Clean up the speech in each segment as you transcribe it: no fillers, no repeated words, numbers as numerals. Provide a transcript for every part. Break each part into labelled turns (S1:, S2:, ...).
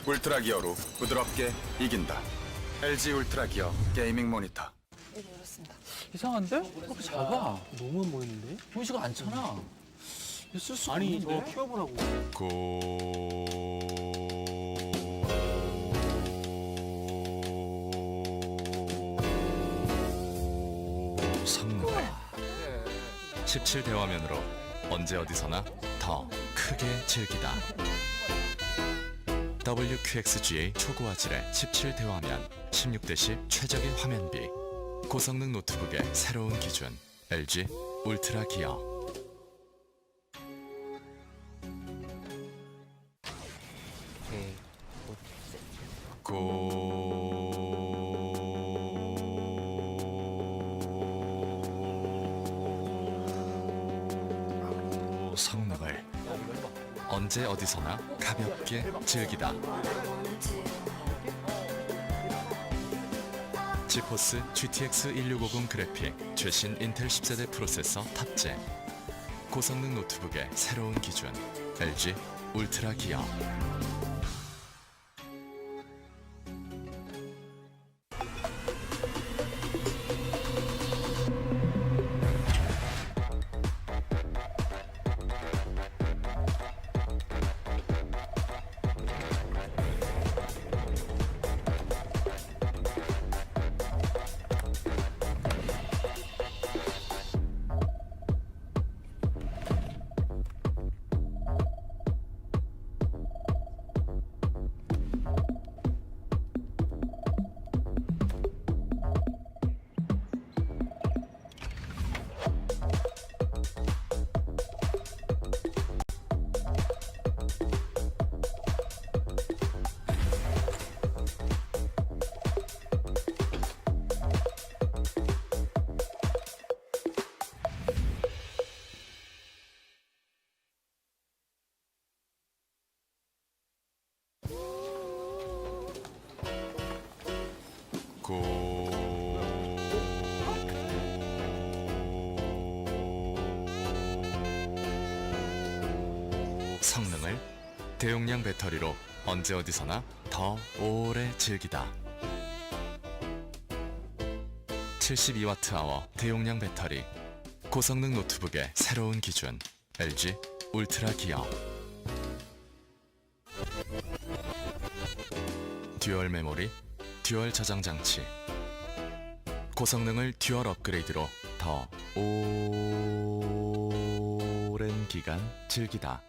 S1: 울트라 기어로 부드럽게 이긴다. LG 울트라 기어 게이밍 모니터.
S2: 이상한데? 그렇게 작아.
S3: 너무 안 보이는데?
S2: 보이지가 않잖아. 이거 쓸 수가
S3: 아니
S2: 없는데?
S3: 저거 키워보라고.
S4: 성능을 17대 화면으로 언제 어디서나 더 크게 즐기다. WQXGA 초고화질의 17대 화면, 16대 10 최적의 화면비. 고성능 노트북의 새로운 기준. LG 울트라 기어.
S3: 오케이.
S4: 고성능을 언제 어디서나 가볍게 즐기다. 지포스 GTX 1650 그래픽 최신 인텔 10세대 프로세서 탑재. 고성능 노트북의 새로운 기준. LG 울트라 기어. 성능을 대용량 배터리로 언제 어디서나 더 오래 즐기다. 72Wh 대용량 배터리. 고성능 노트북의 새로운 기준. LG 울트라 기어. 듀얼 메모리, 듀얼 저장 장치. 고성능을 듀얼 업그레이드로 더 오랜 기간 즐기다.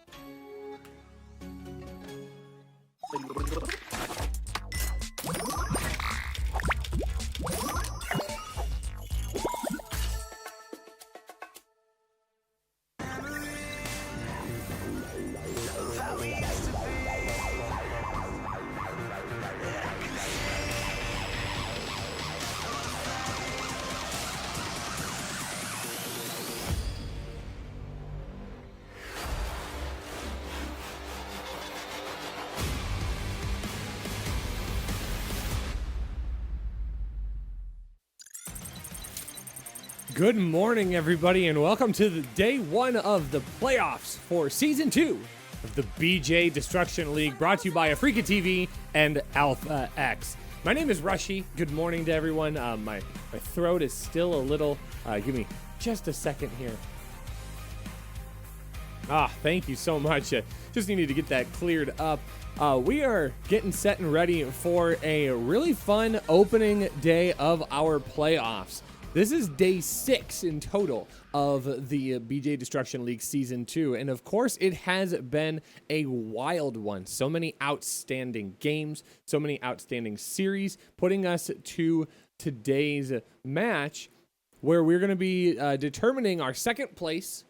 S5: Good morning, everybody, and welcome to the day one of the playoffs for Season 2 of the BJ Destruction League, brought to you by Africa TV and Alpha X. My name is Rushy. Good morning to everyone. My throat is still a little... give me just a second here. Thank you so much. Just needed to get that cleared up. We are getting set and ready for a really fun opening day of our playoffs. This is day 6 in total of the BJ Destruction League Season 2, and of course it has been a wild one. So many outstanding games, so many outstanding series, putting us to today's match where we're going to be determining our second place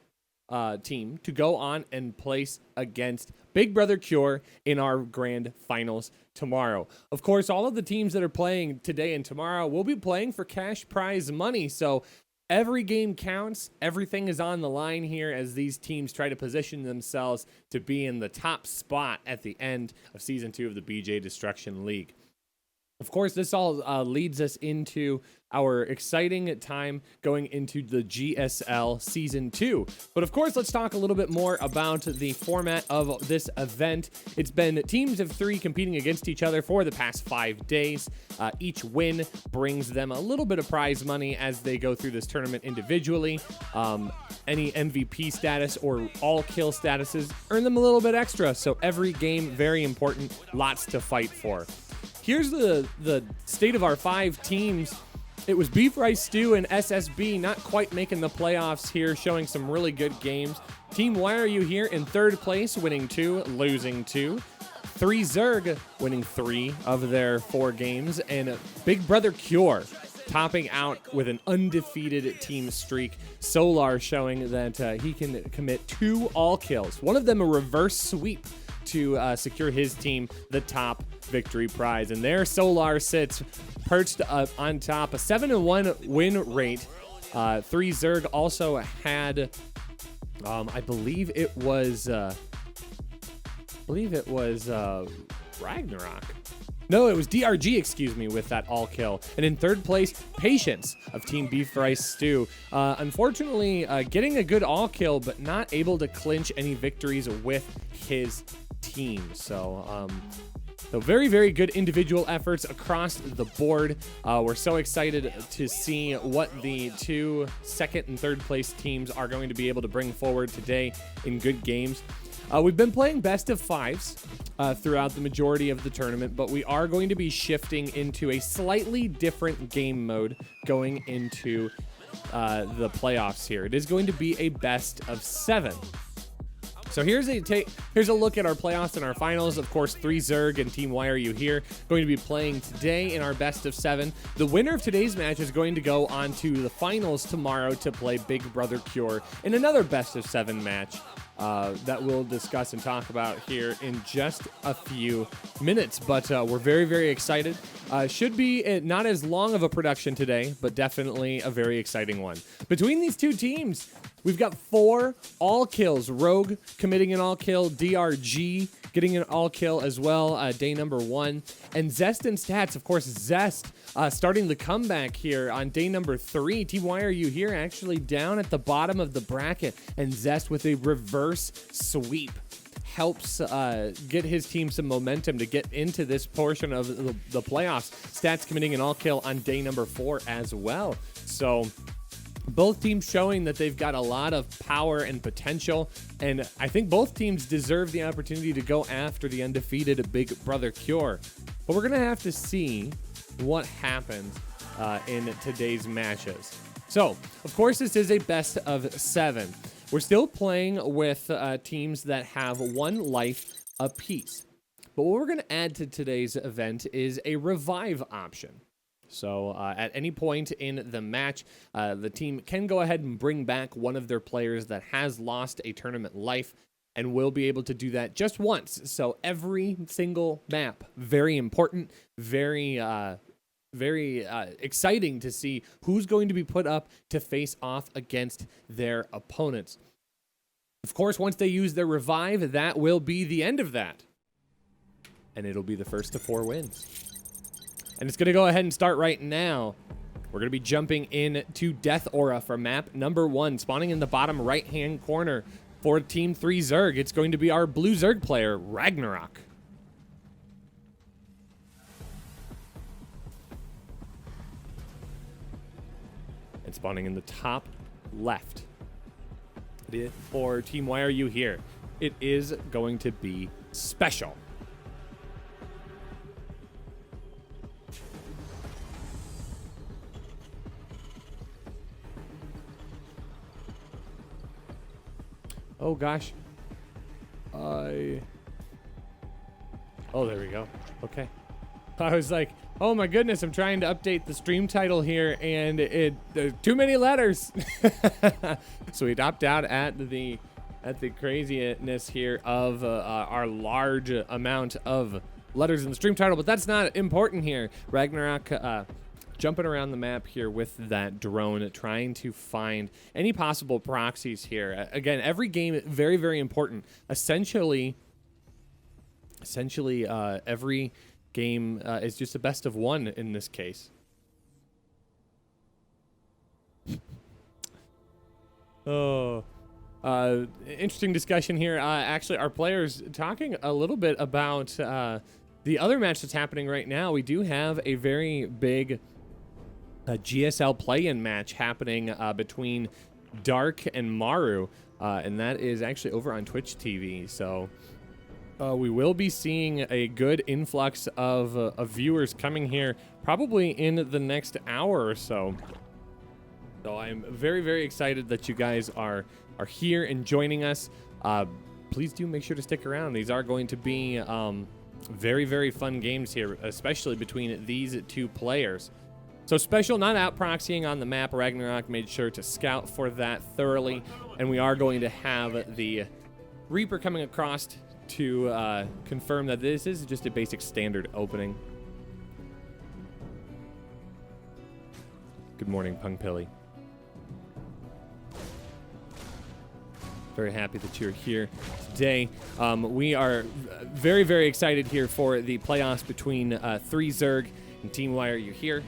S5: team to go on and place against Big Brother Cure in our grand finals tomorrow. Of course, all of the teams that are playing today and tomorrow will be playing for cash prize money, so every game counts. Everything is on the line here as these teams try to position themselves to be in the top spot at the end of Season 2 of the BJ Destruction League. Of course, this all leads us into our exciting time going into the GSL Season 2. But of course, let's talk a little bit more about the format of this event. It's been teams of 3 competing against each other for the past 5 days. Each win brings them a little bit of prize money as they go through this tournament individually. Any MVP status or all kill statuses earn them a little bit extra. So every game, very important, lots to fight for. Here's the state of our 5 teams. It was Beef Rice Stew and SSB not quite making the playoffs here, showing some really good games. Team Why Are You Here in 3rd place, winning 2, losing 2. 3 Zerg winning 3 of their 4 games. And Big Brother Cure topping out with an undefeated team streak. Solar showing that he can commit 2 all kills. One of them a reverse sweep to secure his team the top victory prize. And there Solar sits perched up on top, a 7-1 win rate. 3 Zerg also had, I believe it was Ragnarok. No, it was DRG, excuse me, with that all kill. And in 3rd place, Patience of Team Beef Rice Stew. Unfortunately, getting a good all kill, but not able to clinch any victories with his team. So very, very good individual efforts across the board. We're so excited to see what the 2 second and 3rd place teams are going to be able to bring forward today in good games. We've been playing best of 5s throughout the majority of the tournament, but we are going to be shifting into a slightly different game mode going into the playoffs here. It is going to be a best of 7. So here's a look at our playoffs and our finals. Of course, 3 Zerg and Team Why Are You Here going to be playing today in our best of 7. The winner of today's match is going to go on to the finals tomorrow to play Big Brother Cure in another best of 7 match that we'll discuss and talk about here in just a few minutes. But we're very, very excited. Should be not as long of a production today, but definitely a very exciting one. Between these 2 teams, we've got 4 all kills. Rogue committing an all kill, DRG getting an all kill as well, day number 1. And Zest and Stats, of course, Zest starting the comeback here on day number 3. Team Why Are You Here actually down at the bottom of the bracket, and Zest with a reverse sweep helps get his team some momentum to get into this portion of the playoffs. Stats committing an all kill on day number 4 as well. So both teams showing that they've got a lot of power and potential, and I think both teams deserve the opportunity to go after the undefeated Big Brother Cure. But we're going to have to see what happens in today's matches. So, of course, this is a best of 7. We're still playing with teams that have 1 life apiece. But what we're going to add to today's event is a revive option. So at any point in the match, the team can go ahead and bring back one of their players that has lost a tournament life, and will be able to do that just once. So every single map, very important, very exciting to see who's going to be put up to face off against their opponents. Of course, once they use their revive, that will be the end of that. And it'll be the first of 4 wins. And it's going to go ahead and start right now. We're going to be jumping in to Death Aura for map number 1, spawning in the bottom right-hand corner for Team 3 Zerg. It's going to be our blue Zerg player, Ragnarok. And spawning in the top left for Team Why Are You Here? It is going to be Special. Oh gosh. Oh, there we go. Okay. I was like, oh my goodness, I'm trying to update the stream title here, and there's too many letters. So we topped out at the craziness here of our large amount of letters in the stream title, but that's not important here. Ragnarok jumping around the map here with that drone, trying to find any possible proxies here. Again, every game, very, very important. Essentially, every game is just a best of one in this case. Oh, interesting discussion here. Actually, our players talking a little bit about the other match that's happening right now. We do have a very big GSL play-in match happening between Dark and Maru, and that is actually over on Twitch TV. So we will be seeing a good influx of viewers coming here probably in the next hour or so. So I'm very, very excited that you guys are here and joining us. Please do make sure to stick around. These are going to be very, very fun games here, especially between these two players. So Special not out proxying on the map. Ragnarok made sure to scout for that thoroughly, and we are going to have the Reaper coming across to confirm that this is just a basic standard opening. Good morning, Pungpilly. Very happy that you're here today. We are very, very excited here for the playoffs between 3Zerg and Team Why Are You Here?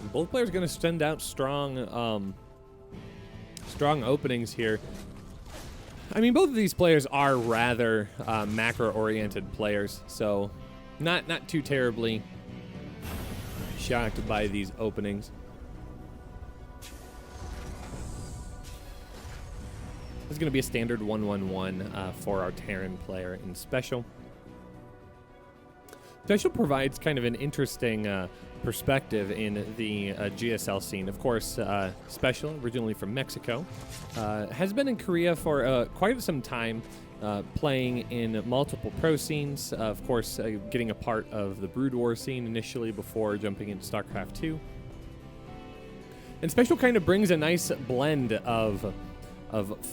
S5: And both players going to send out strong openings here. I mean, both of these players are rather macro-oriented players, so not too terribly shocked by these openings. This is going to be a standard 1-1-1 for our Terran player in Special. Special provides kind of an interesting perspective in the GSL scene. Of course, Special, originally from Mexico, has been in Korea for quite some time, playing in multiple pro scenes. Of course, getting a part of the Brood War scene initially before jumping into StarCraft 2. And Special kind of brings a nice blend of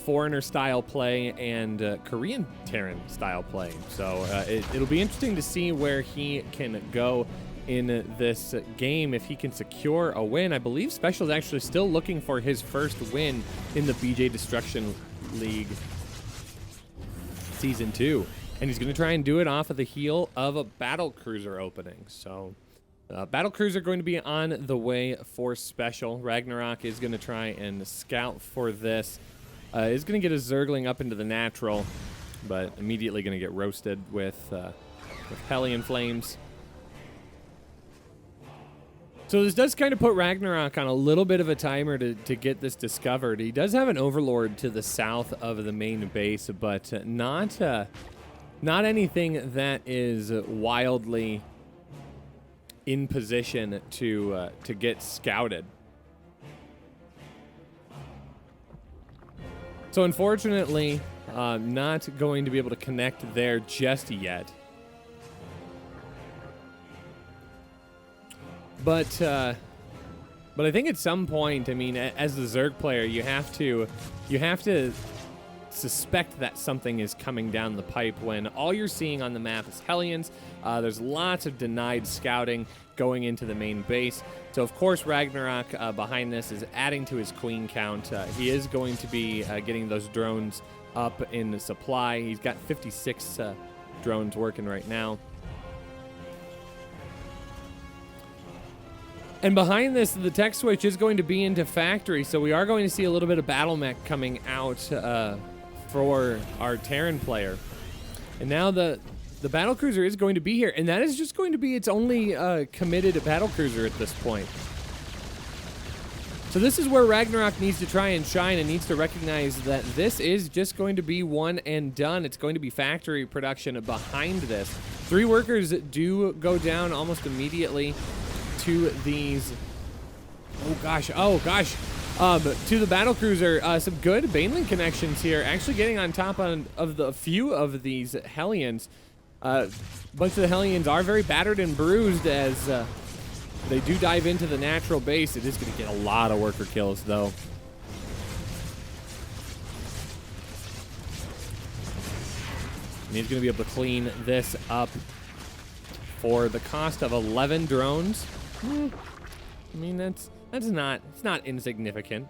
S5: foreigner style play and Korean Terran style play. So it'll be interesting to see where he can go in this game if he can secure a win. I believe Special is actually still looking for his first win in the BJ Destruction League Season 2. And he's going to try and do it off of the heel of a battle cruiser opening. So battle cruiser going to be on the way for Special. Ragnarok is going to try and scout for this. Is going to get a Zergling up into the natural, but immediately going to get roasted with Hellion Flames. So this does kind of put Ragnarok on a little bit of a timer to get this discovered. He does have an Overlord to the south of the main base, but not anything that is wildly in position to get scouted. So unfortunately, not going to be able to connect there just yet. But I think at some point, I mean, as the Zerg player, you have to suspect that something is coming down the pipe when all you're seeing on the map is Hellions. There's lots of denied scouting going into the main base. So, of course, Ragnarok behind this is adding to his queen count. He is going to be getting those drones up in the supply. He's got 56 drones working right now. And behind this, the tech switch is going to be into factory, so we are going to see a little bit of battle mech coming out for our Terran player. And now the battle cruiser is going to be here, and that is just going to be its only committed battle cruiser at this point. So this is where Ragnarok needs to try and shine and needs to recognize that this is just going to be one and done. It's going to be factory production behind this. 3 workers do go down almost immediately to these. Oh gosh. To the battle cruiser. Some good Baneling connections here. Actually getting on top of a few of these Hellions. A bunch of the Hellions are very battered and bruised as they do dive into the natural base. It is going to get a lot of worker kills, though. And he's going to be able to clean this up for the cost of 11 drones. I mean, it's not insignificant.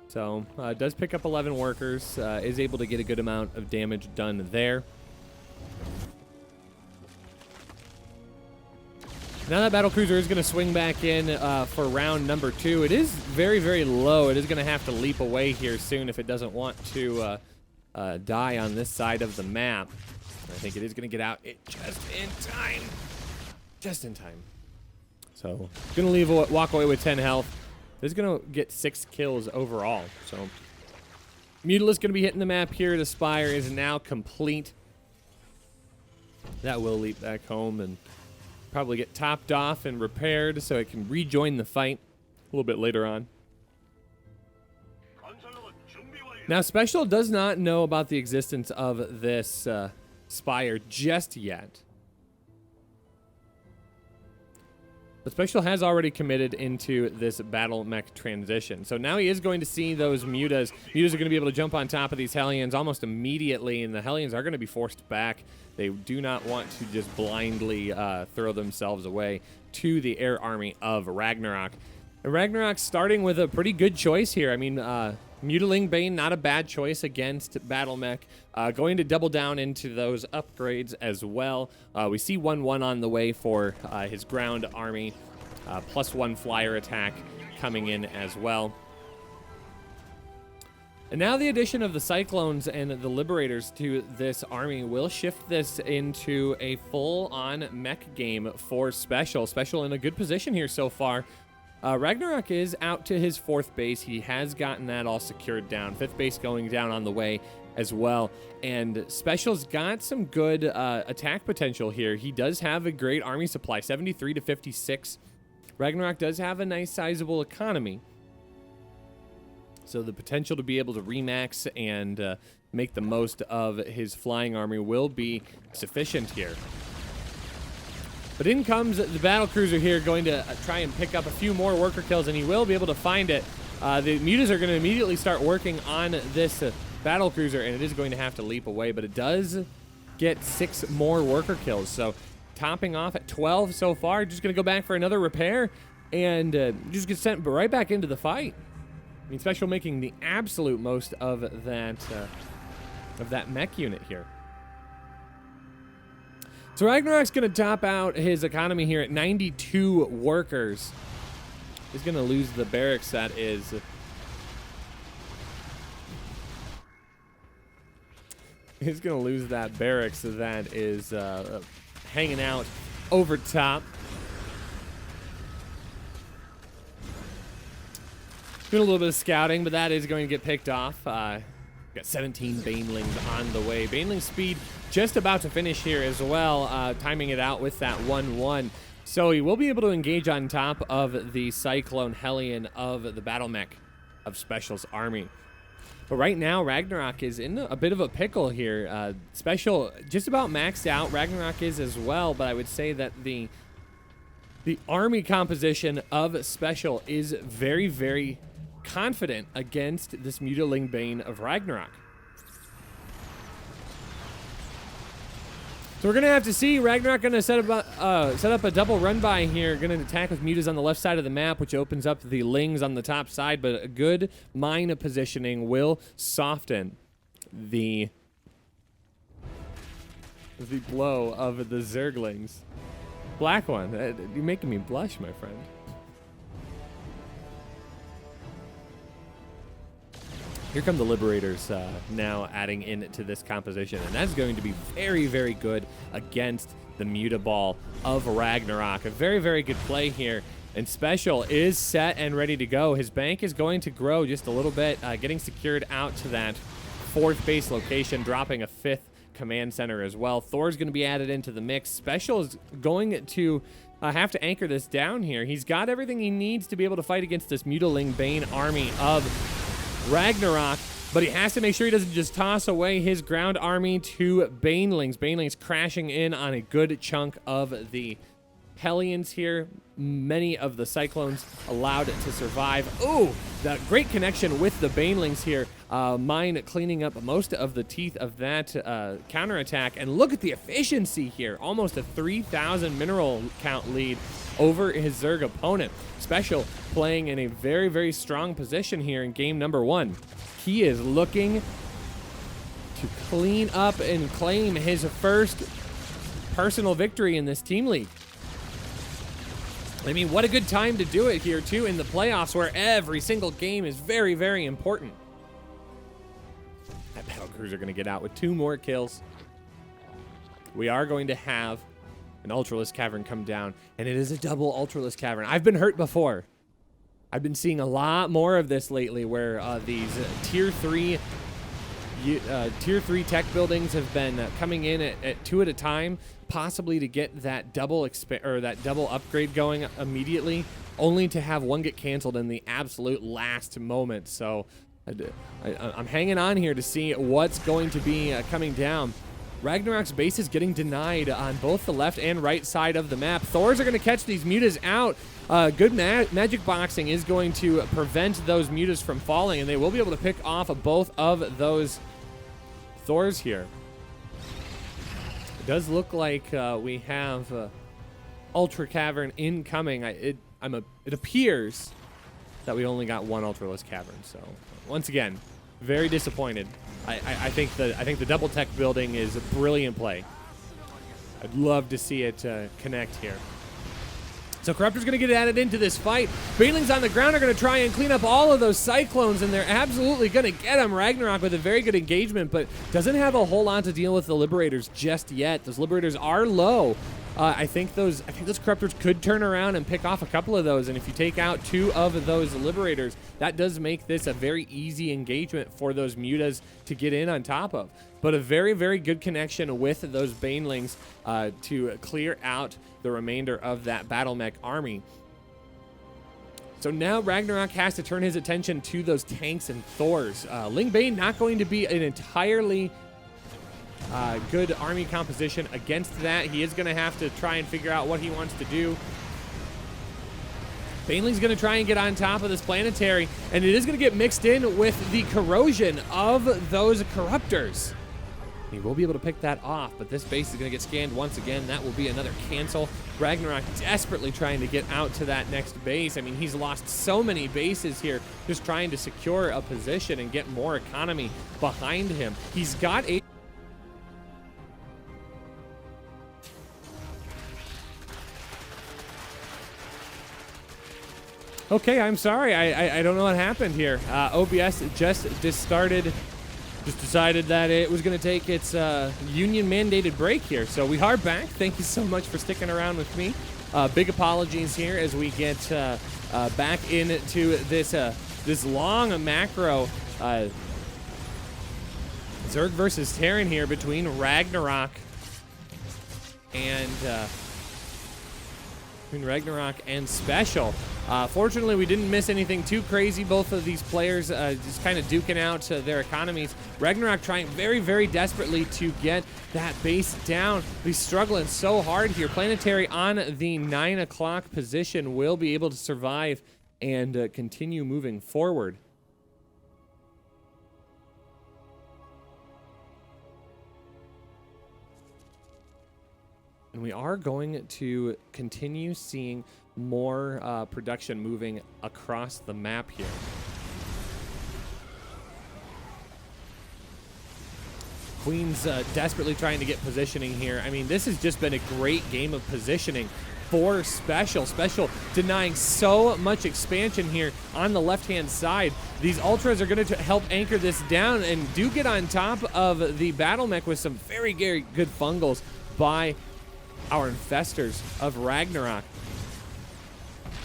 S5: So does pick up 11 workers, is able to get a good amount of damage done there. Now that battlecruiser is going to swing back in for round number 2. It is very, very low. It is going to have to leap away here soon if it doesn't want to die on this side of the map. I think it is going to get out just in time. Just in time. So, going to leave walk away with 10 health. This is going to get 6 kills overall. So, Mutalisk going to be hitting the map here. The Spire is now complete. That will leap back home and probably get topped off and repaired so it can rejoin the fight a little bit later on. Now, Special does not know about the existence of this Spire just yet. But Special has already committed into this battle mech transition. So now he is going to see those Mutas. Mutas are going to be able to jump on top of these Hellions almost immediately, and the Hellions are going to be forced back. They do not want to just blindly throw themselves away to the air army of Ragnarok. And Ragnarok starting with a pretty good choice here. I mean, Mutiling Bane, not a bad choice against Battle Mech. Going to double down into those upgrades as well. We see 1-1 on the way for his ground army. +1 flyer attack coming in as well. And now the addition of the Cyclones and the Liberators to this army will shift this into a full-on mech game for Special. Special in a good position here so far. Ragnarok is out to his 4th base. He has gotten that all secured down. 5th base going down on the way as well. And Special's got some good attack potential here. He does have a great army supply, 73 to 56. Ragnarok does have a nice sizable economy. So the potential to be able to remax and make the most of his flying army will be sufficient here. But in comes the battlecruiser here, going to try and pick up a few more worker kills, and he will be able to find it. The Mutas are going to immediately start working on this battlecruiser, and it is going to have to leap away, but it does get 6 more worker kills. So topping off at 12 so far, just going to go back for another repair, and just get sent right back into the fight. I mean, Special making the absolute most of that mech unit here. So Ragnarok's going to top out his economy here at 92 workers. He's going to lose the barracks that is... He's going to lose that barracks that is hanging out over top. Doing a little bit of scouting, but that is going to get picked off. Got 17 Banelings on the way. Baneling speed just about to finish here as well, timing it out with that 1-1. So he will be able to engage on top of the Cyclone Hellion of the Battle Mech of Special's army. But right now, Ragnarok is in a bit of a pickle here. Special just about maxed out. Ragnarok is as well, but I would say that the army composition of Special is very, very confident against this Mutiling Bane of Ragnarok. So we're going to have to see. Ragnarok going to set up a double run-by here. Going to attack with Mutas on the left side of the map, which opens up the Lings on the top side, but a good mine positioning will soften the blow of the Zerglings. Black one. You're making me blush, my friend. Here come the Liberators now adding into this composition, and that's going to be very, very good against the Mutaball of Ragnarok. A very, very good play here, and Special is set and ready to go. His bank is going to grow just a little bit, getting secured out to that 4th base location, dropping a 5th command center as well. Thor's going to be added into the mix. Special is going to have to anchor this down here. He's got everything he needs to be able to fight against this Mutiling Bane army of Ragnarok, but he has to make sure he doesn't just toss away his ground army to Banelings. Banelings crashing in on a good chunk of the Hellions here. Many of the Cyclones allowed to survive. Ooh, that great connection with the Banelings here. Mine cleaning up most of the teeth of that counterattack. And look at the efficiency here. Almost a 3,000 mineral count lead over his Zerg opponent. Special playing in a very, very strong position here in game number 1. He is looking to clean up and claim his first personal victory in this team league. I mean, what a good time to do it here, too, in the playoffs where every single game is very, very important. That battle cruiser going to get out with 2 more kills. We are going to have an Ultralisk Cavern come down, and it is a double Ultralisk Cavern. I've been hurt before. I've been seeing a lot more of this lately where these tier 3 tech buildings have been coming in at 2 at a time, possibly to get that double upgrade going immediately, only to have one get canceled in the absolute last moment. So I'm hanging on here to see what's going to be coming down. Ragnarok's base is getting denied on both the left and right side of the map. Thors are going to catch these mutas out. Good magic boxing is going to prevent those mutas from falling, and they will be able to pick off both of those Thors here. It does look like we have Ultra Cavern incoming. It appears that we only got one Ultralisk Cavern. So once again, very disappointed. I think the double tech building is a brilliant play. I'd love to see it connect here. So Corruptor's going to get added into this fight. Banelings on the ground are going to try and clean up all of those Cyclones, and they're absolutely going to get him. Ragnarok with a very good engagement, but doesn't have a whole lot to deal with the Liberators just yet. Those Liberators are low. I think those Corruptors could turn around and pick off a couple of those, and if you take out 2 of those Liberators, that does make this a very easy engagement for those Mutas to get in on top of. But a very, very good connection with those Banelings to clear out the remainder of that Battle Mech army. So now Ragnarok has to turn his attention to those tanks and Thors. Ling Bane not going to be an entirely good army composition against that. He is going to have to try and figure out what he wants to do. Baneling's going to try and get on top of this planetary, and it is going to get mixed in with the corrosion of those Corruptors. He will be able to pick that off, but this base is going to get scanned once again. That will be another cancel. Ragnarok desperately trying to get out to that next base. I mean, he's lost so many bases here, just trying to secure a position and get more economy behind him. He's got a... Okay, I'm sorry. I don't know what happened here. OBS just decided that it was going to take its union-mandated break here. So we are back. Thank you so much for sticking around with me. Big apologies here as we get back into this long macro Zerg versus Terran here between Ragnarok and Special. Fortunately, we didn't miss anything too crazy. Both of these players just kind of duking out their economies. Ragnarok trying very, very desperately to get that base down. He's struggling so hard here. Planetary on the 9 o'clock position will be able to survive and continue moving forward. And we are going to continue seeing more production moving across the map here. Queen's desperately trying to get positioning here. I mean, this has just been a great game of positioning for Special. Special denying so much expansion here on the left-hand side. These Ultras are going to help anchor this down and do get on top of the Battle Mech with some very, very good fungals by our Infestors of Ragnarok.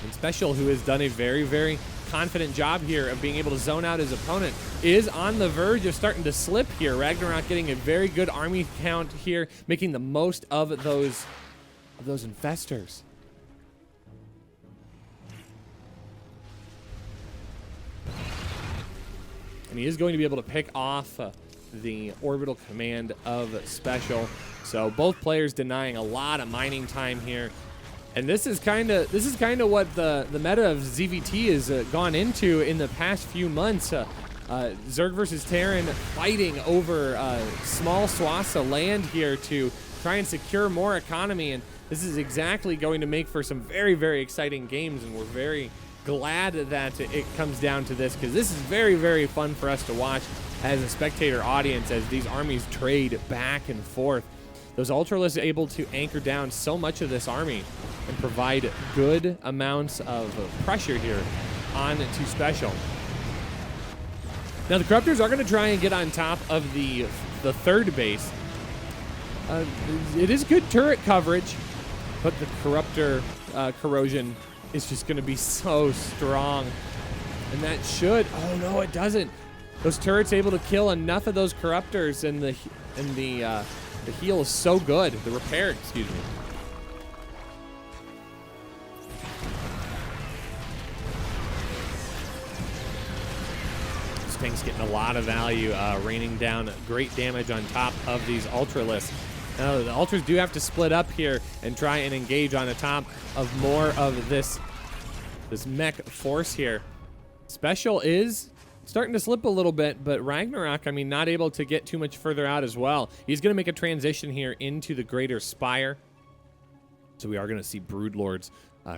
S5: And Special, who has done a very, very confident job here of being able to zone out his opponent, is on the verge of starting to slip here. Ragnarok getting a very good army count here, making the most of those Infestors. And he is going to be able to pick off the orbital command of Special. So both players denying a lot of mining time here. And this is kind of what the meta of ZVT has gone into in the past few months. Zerg versus Terran fighting over small swaths of land here to try and secure more economy, and this is exactly going to make for some very, very exciting games, and we're very glad that it comes down to this, because this is very, very fun for us to watch as a spectator audience as these armies trade back and forth. Those Ultralists are able to anchor down so much of this army and provide good amounts of pressure here on to Special. Now the Corruptors are going to try and get on top of the third base. It is good turret coverage, but the Corruptor corrosion is just going to be so strong. And that should, oh no, it doesn't. Those turrets able to kill enough of those Corruptors, and the heal is so good. The repair, excuse me. This thing's getting a lot of value, raining down great damage on top of these Ultralists. Now, the Ultras do have to split up here and try and engage on the top of more of this mech force here. Special is starting to slip a little bit, but Ragnarok, I mean, not able to get too much further out as well. He's going to make a transition here into the Greater Spire. So we are going to see Broodlords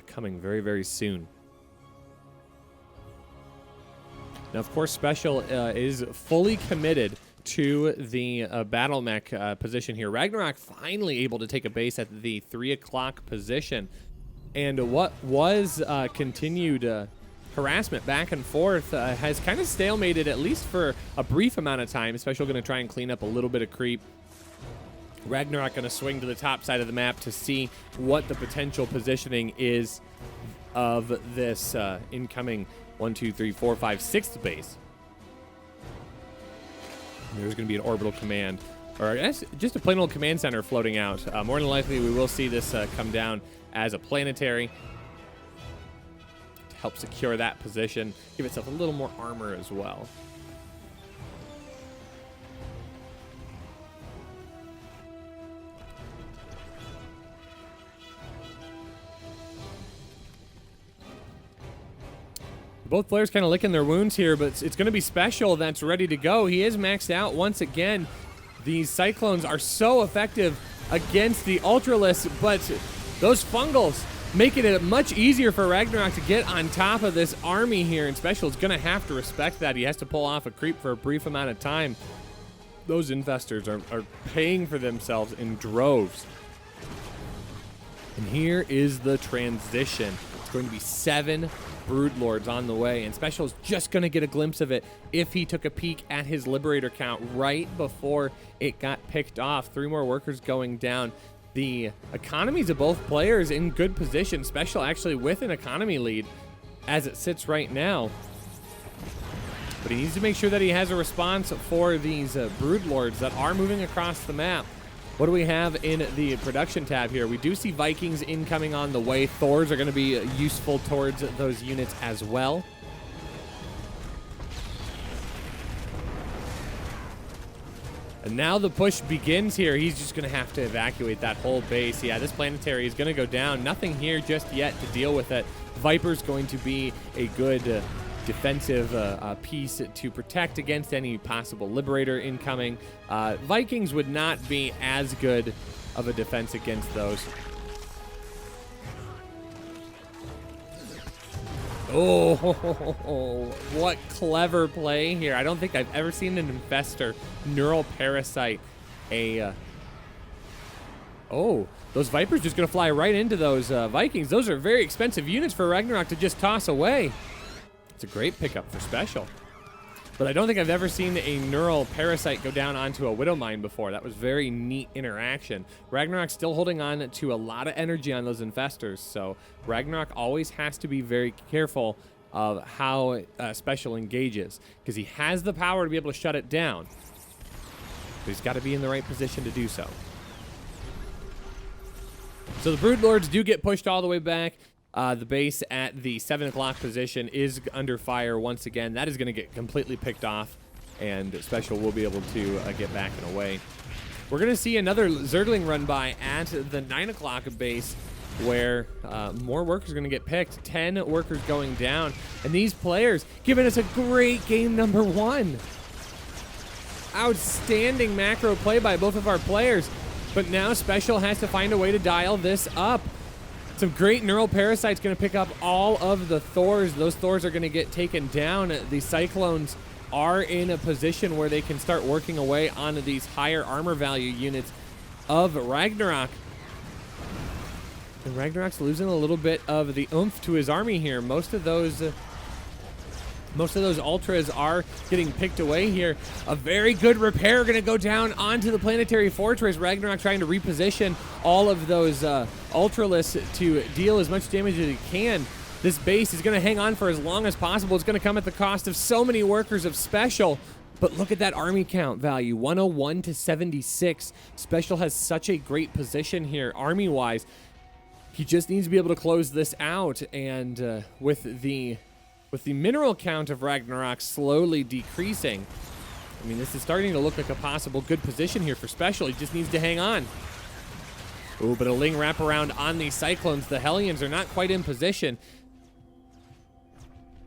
S5: coming very, very soon. Now, of course, Special is fully committed to the battle mech position here. Ragnarok finally able to take a base at the 3 o'clock position. And what was continued harassment back and forth has kind of stalemated, at least for a brief amount of time. Special going to try and clean up a little bit of creep. Ragnarok going to swing to the top side of the map to see what the potential positioning is of this incoming 1, 2, 3, 4, 5, 6th base. There's going to be an orbital command, or I guess just a plain old command center floating out. More than likely, we will see this come down as a planetary to help secure that position, give itself a little more armor as well. Both players kind of licking their wounds here, but it's going to be Special that's ready to go. He is maxed out once again. These Cyclones are so effective against the Ultralists, but those Fungals making it much easier for Ragnarok to get on top of this army here, and Special is going to have to respect that. He has to pull off a creep for a brief amount of time. Those Infestors are paying for themselves in droves. And here is the transition. It's going to be 7 Broodlords on the way, and Special's just going to get a glimpse of it if he took a peek at his Liberator count right before it got picked off. 3 more workers going down. The economies of both players in good position. Special actually with an economy lead as it sits right now. But he needs to make sure that he has a response for these Broodlords that are moving across the map. What do we have in the production tab here? We do see Vikings incoming on the way. Thors are going to be useful towards those units as well. And now the push begins here. He's just going to have to evacuate that whole base. Yeah, this planetary is going to go down. Nothing here just yet to deal with it. Viper's going to be a good defensive piece to protect against any possible Liberator incoming. Vikings would not be as good of a defense against those. Oh, what clever play here. I don't think I've ever seen an Infestor Neural Parasite Oh, those Vipers just going to fly right into those Vikings. Those are very expensive units for Ragnarok to just toss away. It's a great pickup for Special. But I don't think I've ever seen a Neural Parasite go down onto a Widow Mine before. That was very neat interaction. Ragnarok's still holding on to a lot of energy on those Infestors, so Ragnarok always has to be very careful of how Special engages, because he has the power to be able to shut it down, but he's got to be in the right position to do so. So the Broodlords do get pushed all the way back. The base at the 7 o'clock position is under fire once again. That is going to get completely picked off, and Special will be able to get back and away. We're going to see another Zergling run by at the 9 o'clock base. where more workers are going to get picked. 10 workers going down. And these players giving us a great game number 1. Outstanding macro play by both of our players. But now Special has to find a way to dial this up. Some great neural parasites going to pick up all of the Thors. Those Thors are going to get taken down. The Cyclones are in a position where they can start working away on these higher armor value units of Ragnarok. And Ragnarok's losing a little bit of the oomph to his army here. Most of those ultras are getting picked away here. A very good repair going to go down onto the planetary fortress. Ragnarok trying to reposition all of those ultralists to deal as much damage as he can. This base is going to hang on for as long as possible. It's going to come at the cost of so many workers of Special. But look at that army count value, 101 to 76. Special has such a great position here, army-wise. He just needs to be able to close this out. And with the mineral count of Ragnarok slowly decreasing, I mean, this is starting to look like a possible good position here for Special. He just needs to hang on. Ooh, but a Ling wraparound on these Cyclones. The Hellions are not quite in position.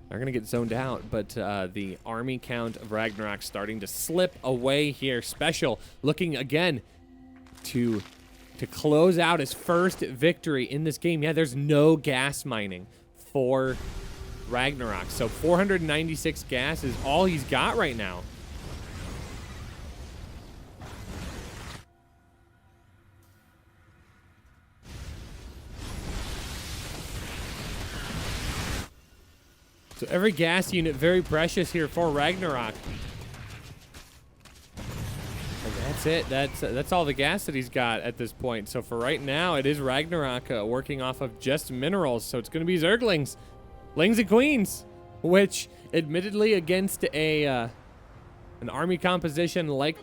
S5: They're going to get zoned out, but the army count of Ragnarok starting to slip away here. Special looking again to close out his first victory in this game. Yeah, there's no gas mining for Ragnarok. So 496 gas is all he's got right now. So every gas unit very precious here for Ragnarok. And that's it. That's all the gas that he's got at this point. So for right now, it is Ragnarok working off of just minerals. So it's going to be Zerglings, Lings and Queens, which admittedly against an army composition like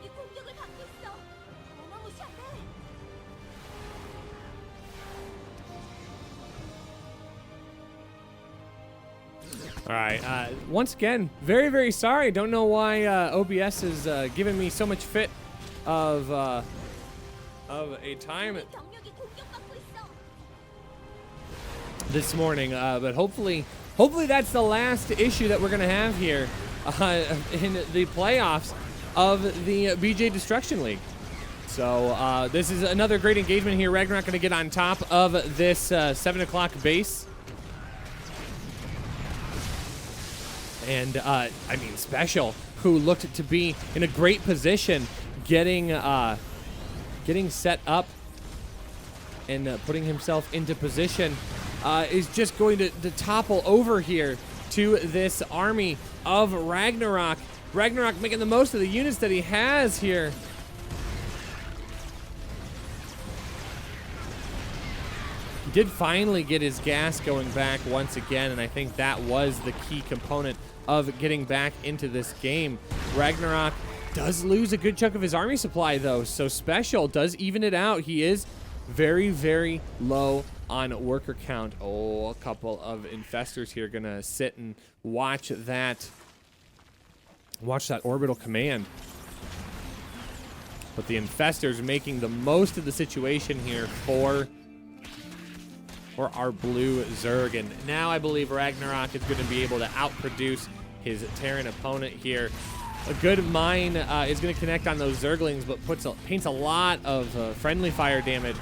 S5: all right, once again, very, very sorry. Don't know why OBS is giving me so much fit of a time this morning, but hopefully that's the last issue that we're gonna have here in the playoffs of the BJ Destruction League. So this is another great engagement here. Ragnarok gonna get on top of this 7 o'clock base. And, I mean, Special, who looked to be in a great position, getting set up and putting himself into position, is just going to topple over here to this army of Ragnarok. Ragnarok making the most of the units that he has here. He did finally get his gas going back once again, and I think that was the key component of getting back into this game. Ragnarok does lose a good chunk of his army supply, though, so Special does even it out. He is very, very low on worker count. Oh, a couple of infestors here gonna sit and watch that orbital command. But the infestors making the most of the situation here for our blue Zerg. And now I believe Ragnarok is going to be able to outproduce his Terran opponent here. A good mine is going to connect on those Zerglings, but paints a lot of friendly fire damage.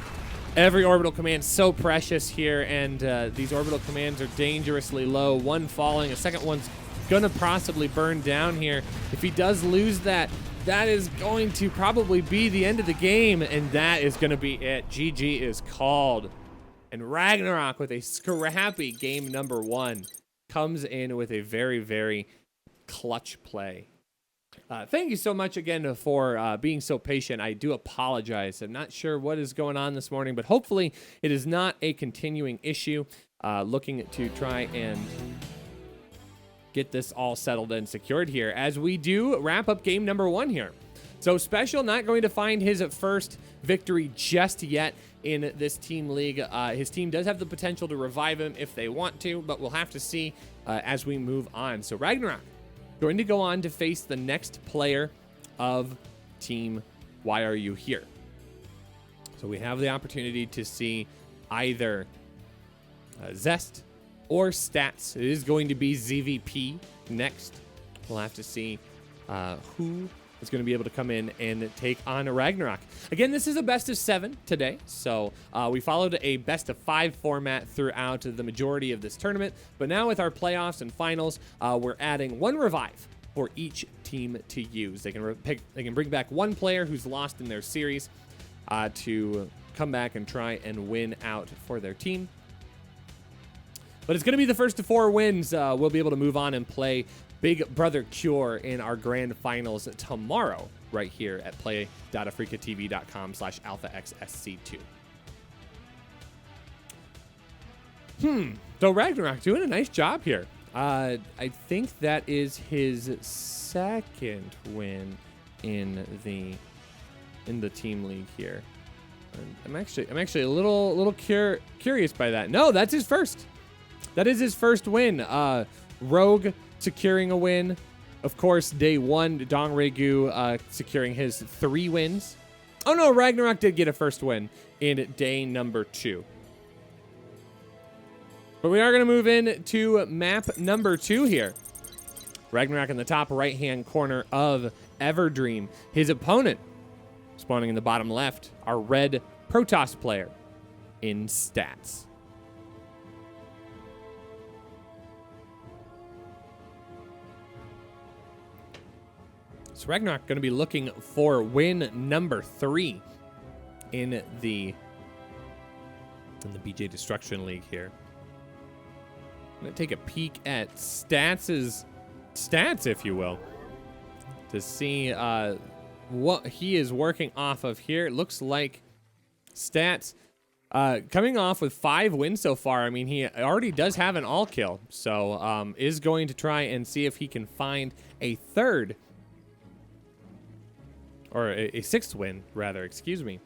S5: Every orbital command so precious here, and these orbital commands are dangerously low. One falling, a second one's going to possibly burn down here. If he does lose that, that is going to probably be the end of the game, and that is going to be it. GG is called. And Ragnarok, with a scrappy game number 1, comes in with a very, very clutch play. Thank you so much again for being so patient. I do apologize. I'm not sure what is going on this morning, but hopefully it is not a continuing issue. Looking to try and get this all settled and secured here as we do wrap up game number 1 here. So Special not going to find his first victory just yet in this team league. His team does have the potential to revive him if they want to, but we'll have to see as we move on. So Ragnarok going to go on to face the next player of Team Why Are You Here? So we have the opportunity to see either Zest or Stats. It is going to be ZVP next. We'll have to see who is going to be able to come in and take on Ragnarok. Again, this is a best of 7 today, so we followed a best of 5 format throughout the majority of this tournament, but now with our playoffs and finals, we're adding 1 revive for each team to use. They can bring back 1 player who's lost in their series to come back and try and win out for their team. But it's going to be the first of 4 wins. We'll be able to move on and play Big Brother Cure in our grand finals tomorrow, right here at play.africatv.com/alphaxsc2. So Ragnarok doing a nice job here. I think that is his 2nd win in the team league here. And I'm actually a little curious by that. No, that's his first. That is his first win. Rogue securing a win. Of course, day 1, Dong Regu securing his 3 wins. Oh no, Ragnarok did get a first win in day number 2. But we are going to move in to map number 2 here. Ragnarok in the top right-hand corner of Everdream. His opponent, spawning in the bottom left, our red Protoss player in Stats. So Ragnarok going to be looking for win number 3 in the BJ Destruction League here. I'm going to take a peek at stats, if you will, to see what he is working off of here. It looks like Stats coming off with 5 wins so far. I mean, he already does have an all kill, so is going to try and see if he can find a 3rd, or a 6th win, rather, excuse me,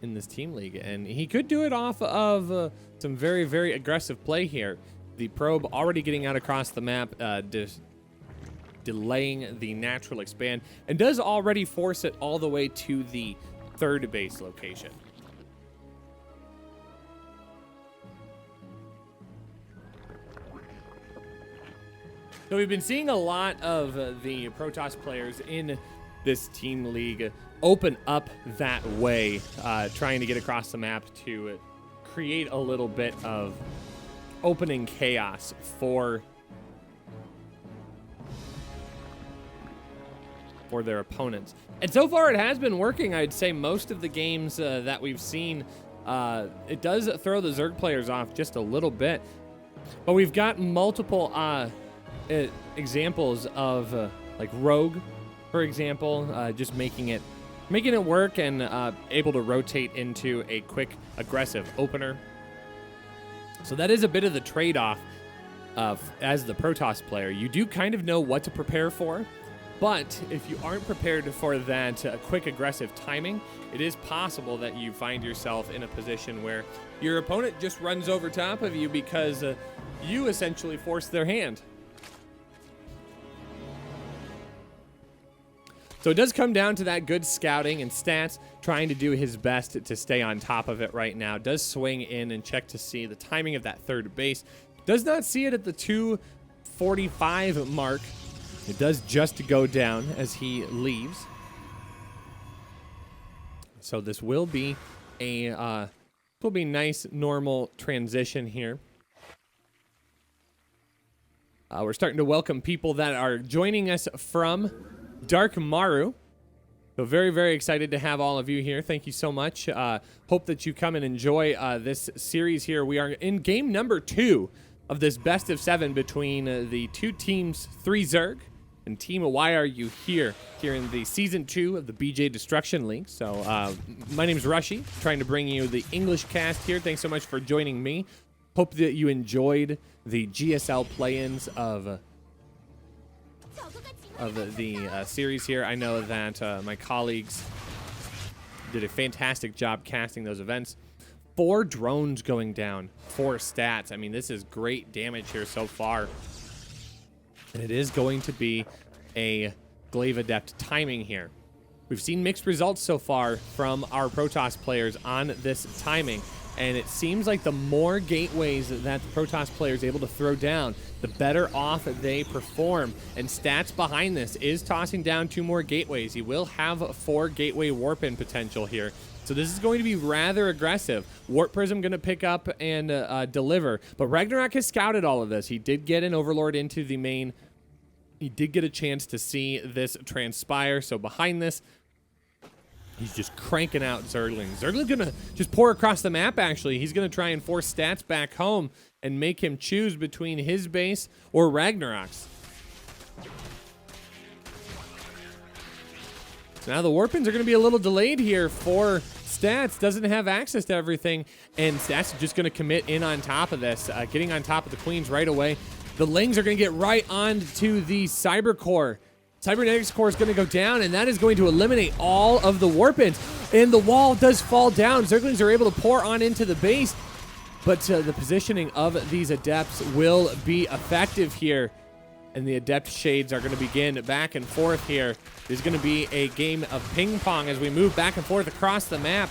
S5: in this team league. And he could do it off of some very, very aggressive play here. The probe already getting out across the map, delaying the natural expand, and does already force it all the way to the 3rd base location. So we've been seeing a lot of the Protoss players in this team league open up that way, trying to get across the map to create a little bit of opening chaos for their opponents. And so far it has been working. I'd say most of the games that we've seen, it does throw the Zerg players off just a little bit. But we've got multiple examples of like Rogue, for example, just making it work and able to rotate into a quick aggressive opener. So that is a bit of the trade-off as the Protoss player. You do kind of know what to prepare for, but if you aren't prepared for that quick aggressive timing, it is possible that you find yourself in a position where your opponent just runs over top of you because you essentially forced their hand. So it does come down to that good scouting, and Stats trying to do his best to stay on top of it right now. Does swing in and check to see the timing of that 3rd base. Does not see it at the 245 mark. It does just go down as he leaves. So this will be a nice normal transition here. We're starting to welcome people that are joining us from Dark Maru. So very, very excited to have all of you here. Thank you so much. Hope that you come and enjoy this series here. We are in game number 2 of this best of 7 between the 2 teams, 3 Zerg and Team Why Are You Here in the season 2 of the BJ Destruction League. So my name is Rushy, trying to bring you the English cast here. Thanks so much for joining me. Hope that you enjoyed the GSL play-ins of the series here. I know that my colleagues did a fantastic job casting those events. 4 drones going down, 4 stats. I mean, this is great damage here so far. And it is going to be a Glaive Adept timing here. We've seen mixed results so far from our Protoss players on this timing. And it seems like the more gateways that the Protoss player is able to throw down, the better off they perform. And Stats behind this is tossing down 2 more gateways. He will have 4 gateway warp-in potential here. So this is going to be rather aggressive. Warp Prism going to pick up and deliver. But Ragnarok has scouted all of this. He did get an Overlord into the main. He did get a chance to see this transpire. So behind this, he's just cranking out Zerglings. Zergling's going to just pour across the map, actually. He's going to try and force Stats back home and make him choose between his base or Ragnarok's. So now the Warpins are going to be a little delayed here for Stats. Doesn't have access to everything, and Stats is just going to commit in on top of this, getting on top of the Queens right away. The Lings are going to get right onto the Cyber Core. Cybernetics Core is going to go down, and that is going to eliminate all of the Warpins. And the wall does fall down. Zerglings are able to pour on into the base, but the positioning of these Adepts will be effective here. And the Adept Shades are going to begin back and forth here. There's going to be a game of ping pong as we move back and forth across the map.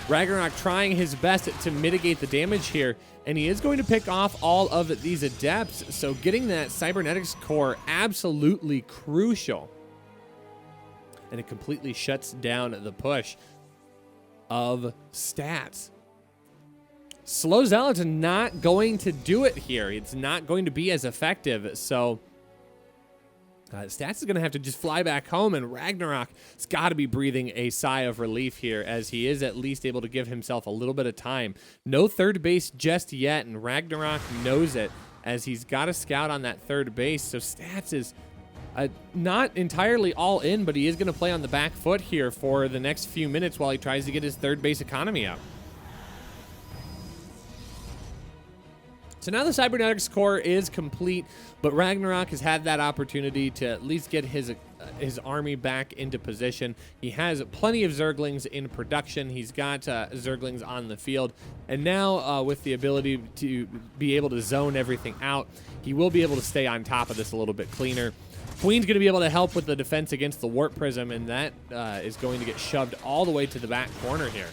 S5: Ragnarok trying his best to mitigate the damage here, and he is going to pick off all of these Adepts, so getting that Cybernetics Core absolutely crucial. And it completely shuts down the push of Stats. Slow Zealot's not going to do it here. It's not going to be as effective, so Stats is going to have to just fly back home, and Ragnarok's got to be breathing a sigh of relief here, as he is at least able to give himself a little bit of time. No third base just yet, and Ragnarok knows it, as he's got a scout on that third base. So Stats is not entirely all in, but he is going to play on the back foot here for the next few minutes while he tries to get his third base economy up. So now the Cybernetics Core is complete, but Ragnarok has had that opportunity to at least get his army back into position. He has plenty of Zerglings in production. He's got Zerglings on the field. And now with the ability to be able to zone everything out, he will be able to stay on top of this a little bit cleaner. Queen's going to be able to help with the defense against the Warp Prism, and that is going to get shoved all the way to the back corner here.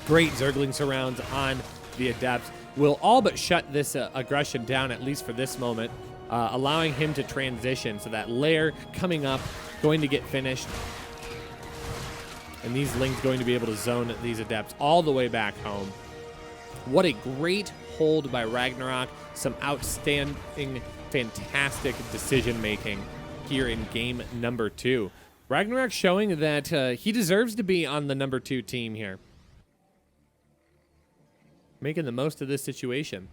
S5: Great Zergling surrounds on the Adepts will all but shut this aggression down, at least for this moment, allowing him to transition. So that lair coming up, going to get finished. And these Lings going to be able to zone these Adepts all the way back home. What a great hold by Ragnarok. Some outstanding, fantastic decision-making here in game number 2. Ragnarok showing that he deserves to be on the number 2 team here, making the most of this situation.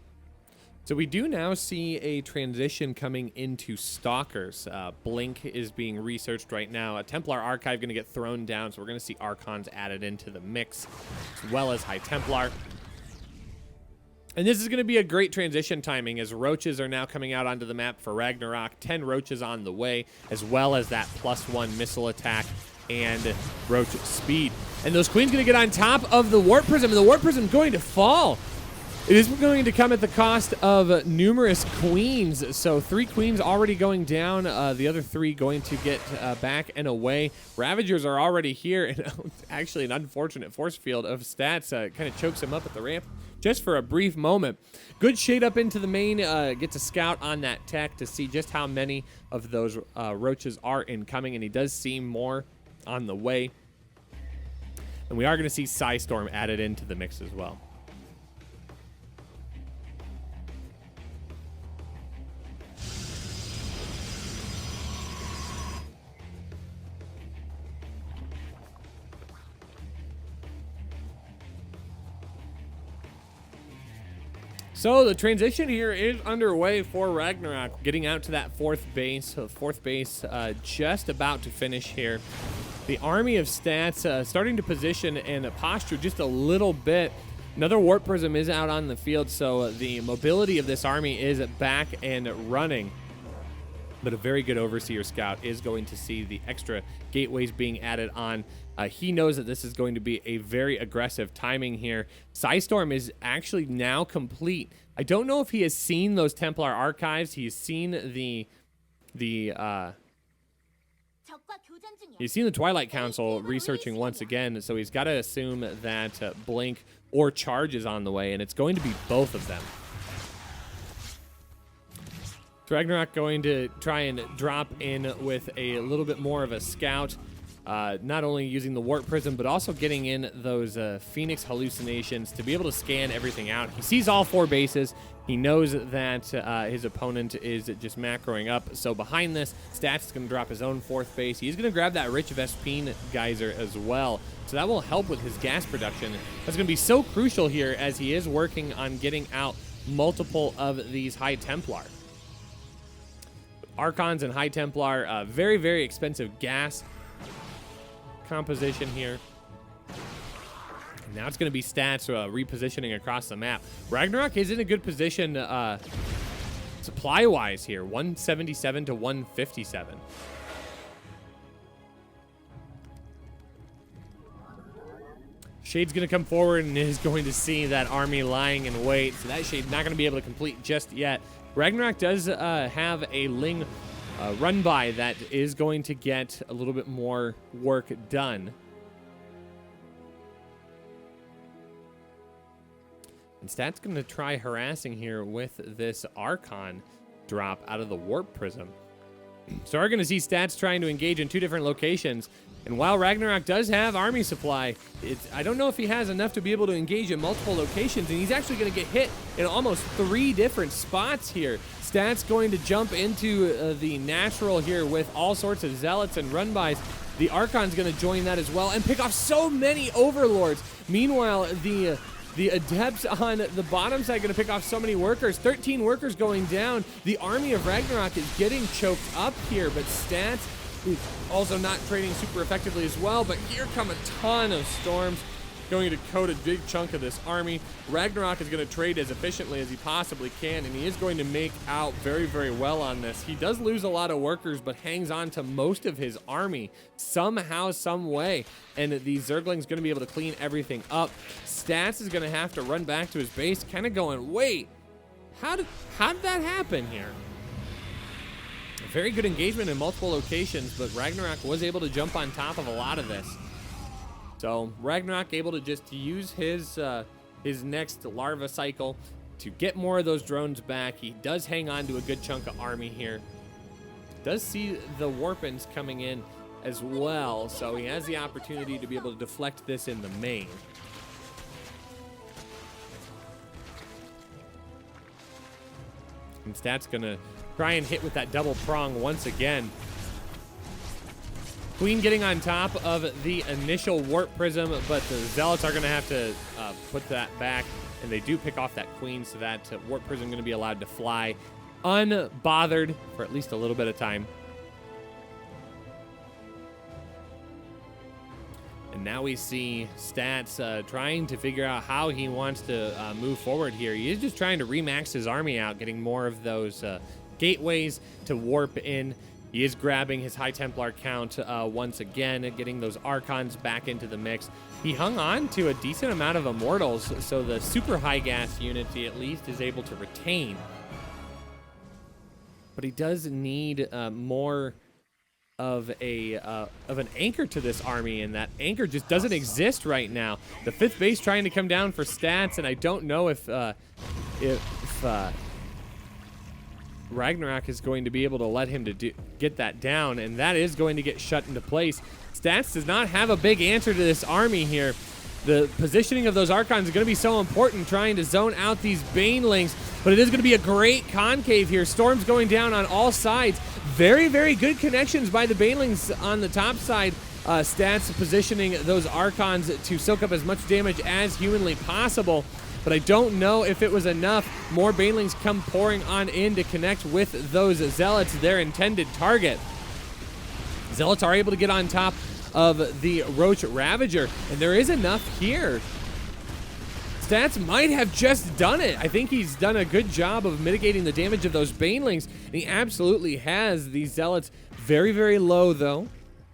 S5: So we do now see a transition coming into Stalkers. Blink is being researched right now. A Templar Archive going to get thrown down, so we're going to see Archons added into the mix, as well as High Templar. And this is going to be a great transition timing, as Roaches are now coming out onto the map for Ragnarok. 10 Roaches on the way, as well as that +1 missile attack and Roach speed. And those Queens going to get on top of the Warp Prism, and the Warp Prism going to fall. It is going to come at the cost of numerous Queens. So 3 Queens already going down, the other 3 going to get back and away. Ravagers are already here, and actually an unfortunate force field of Stats kind of chokes him up at the ramp just for a brief moment. Good shade up into the main, gets a scout on that tech to see just how many of those Roaches are incoming, and he does see more on the way. And we are going to see Psystorm added into the mix as well. So the transition here is underway for Ragnarok, getting out to that 4th base. So 4th base just about to finish here. The army of Stats starting to position and posture just a little bit. Another Warp Prism is out on the field, so the mobility of this army is back and running. But a very good Overseer Scout is going to see the extra gateways being added on. He knows that this is going to be a very aggressive timing here. Psystorm is actually now complete. I don't know if he has seen those Templar Archives. He's seen the You've seen the Twilight Council researching once again, so he's got to assume that Blink or Charge is on the way, and it's going to be both of them. So Ragnarok going to try and drop in with a little bit more of a scout, not only using the Warp Prism, but also getting in those Phoenix hallucinations to be able to scan everything out. He sees all 4 bases. He knows that his opponent is just macroing up. So behind this, Stats is going to drop his own 4th base. He's going to grab that Rich Vespine geyser as well. So that will help with his gas production. That's going to be so crucial here as he is working on getting out multiple of these High Templar. Archons and High Templar, very, very expensive gas composition here. And now it's going to be Stats repositioning across the map. Ragnarok is in a good position supply-wise here, 177 to 157. Shade's going to come forward and is going to see that army lying in wait. So that Shade's not going to be able to complete just yet. Ragnarok does have a Ling run by that is going to get a little bit more work done. And Stat's going to try harassing here with this Archon drop out of the Warp Prism. So we're going to see Stats trying to engage in 2 different locations. And while Ragnarok does have army supply, I don't know if he has enough to be able to engage in multiple locations. And he's actually going to get hit in almost 3 different spots here. Stats going to jump into the natural here with all sorts of Zealots and run-bys. The Archon's going to join that as well and pick off so many Overlords. Meanwhile, the Adepts on the bottom side going to pick off so many workers. 13 workers going down. The army of Ragnarok is getting choked up here, but Stats is also not trading super effectively as well. But here come a ton of storms going to coat a big chunk of this army. Ragnarok is going to trade as efficiently as he possibly can, and he is going to make out very, very well on this. He does lose a lot of workers, but hangs on to most of his army somehow, some way. And the Zergling's going to be able to clean everything up. Stats is going to have to run back to his base, kind of going, wait, how did that happen here? A very good engagement in multiple locations, but Ragnarok was able to jump on top of a lot of this. So Ragnarok able to just use his next larva cycle to get more of those drones back. He does hang on to a good chunk of army here. Does see the Warpins coming in as well, so he has the opportunity to be able to deflect this in the main. And Stat's gonna try and hit with that double prong once again. Queen getting on top of the initial Warp Prism, but the Zealots are going to have to put that back, and they do pick off that Queen, so that Warp Prism going to be allowed to fly unbothered for at least a little bit of time. And now we see Stats trying to figure out how he wants to move forward here. He is just trying to remax his army out, getting more of those gateways to warp in. He is grabbing his High Templar count once again, getting those Archons back into the mix. He hung on to a decent amount of Immortals, so the super high gas unit he at least is able to retain. But he does need more of an anchor to this army, and that anchor just doesn't exist right now. The 5th base trying to come down for Stats, and I don't know if Ragnarok is going to be able to let him get that down, and that is going to get shut into place. Stats does not have a big answer to this army here. The positioning of those Archons is going to be so important, trying to zone out these Banelings, but it is going to be a great concave here. Storms going down on all sides. Very, very good connections by the Banelings on the top side. Stats positioning those Archons to soak up as much damage as humanly possible. But I don't know if it was enough. More Banelings come pouring on in to connect with those Zealots, their intended target. Zealots are able to get on top of the Roach Ravager, and there is enough here. Stats might have just done it. I think he's done a good job of mitigating the damage of those Banelings, and he absolutely has. These Zealots very, very low, though.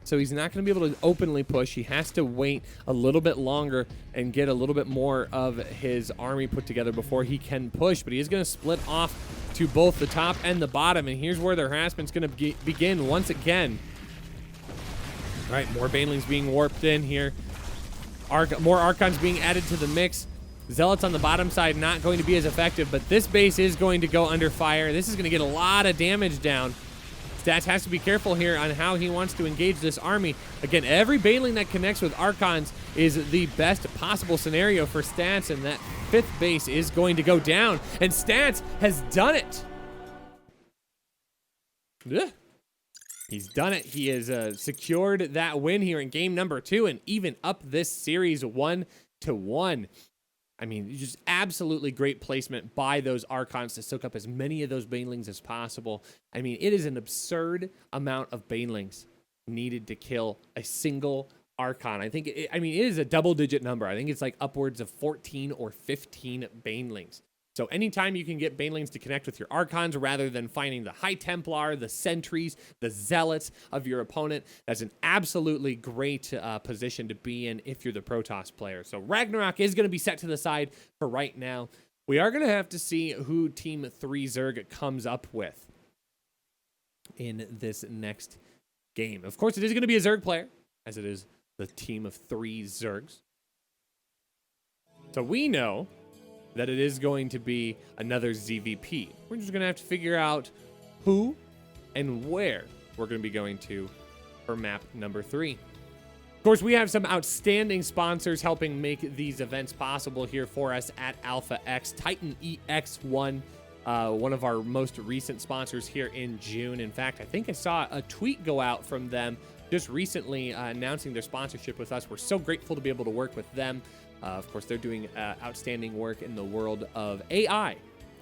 S5: So he's not going to be able to openly push. He has to wait a little bit longer and get a little bit more of his army put together before he can push. But he is going to split off to both the top and the bottom. And here's where the harassment's going to begin once again. All right, more Banelings being warped in here. More Archons being added to the mix. Zealots on the bottom side not going to be as effective, but this base is going to go under fire. This is going to get a lot of damage down. Stats has to be careful here on how he wants to engage this army. Again, every Baneling that connects with Archons is the best possible scenario for Stats, and that 5th base is going to go down, and Stats has done it. Ugh. He's done it. He has secured that win here in game number 2 and even up this series 1-1. I mean, just absolutely great placement by those Archons to soak up as many of those Banelings as possible. I mean, it is an absurd amount of Banelings needed to kill a single Archon. I think, it is a double-digit number. I think it's like upwards of 14 or 15 Banelings. So anytime you can get Banelings to connect with your Archons rather than finding the High Templar, the Sentries, the Zealots of your opponent, that's an absolutely great position to be in if you're the Protoss player. So Ragnarok is going to be set to the side for right now. We are going to have to see who Team 3 Zerg comes up with in this next game. Of course, it is going to be a Zerg player, as it is the team of 3 Zergs. So we know that it is going to be another ZVP. We're just going to have to figure out who and where we're going to be going to for map number 3. Of course, we have some outstanding sponsors helping make these events possible here for us at Alpha X. Titan EX1, one of our most recent sponsors here in June. In fact, I think I saw a tweet go out from them just recently announcing their sponsorship with us. We're so grateful to be able to work with them. Of course, they're doing outstanding work in the world of AI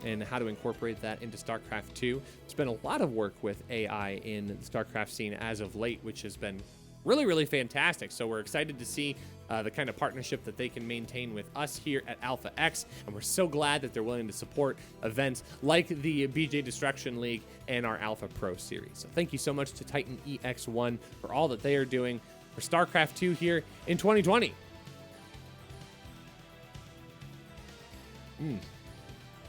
S5: and how to incorporate that into StarCraft 2. There's been a lot of work with AI in the StarCraft scene as of late, which has been really, really fantastic. So we're excited to see the kind of partnership that they can maintain with us here at Alpha X. And we're so glad that they're willing to support events like the BJ Destruction League and our Alpha Pro series. So thank you so much to Titan EX1 for all that they are doing for StarCraft 2 here in 2020.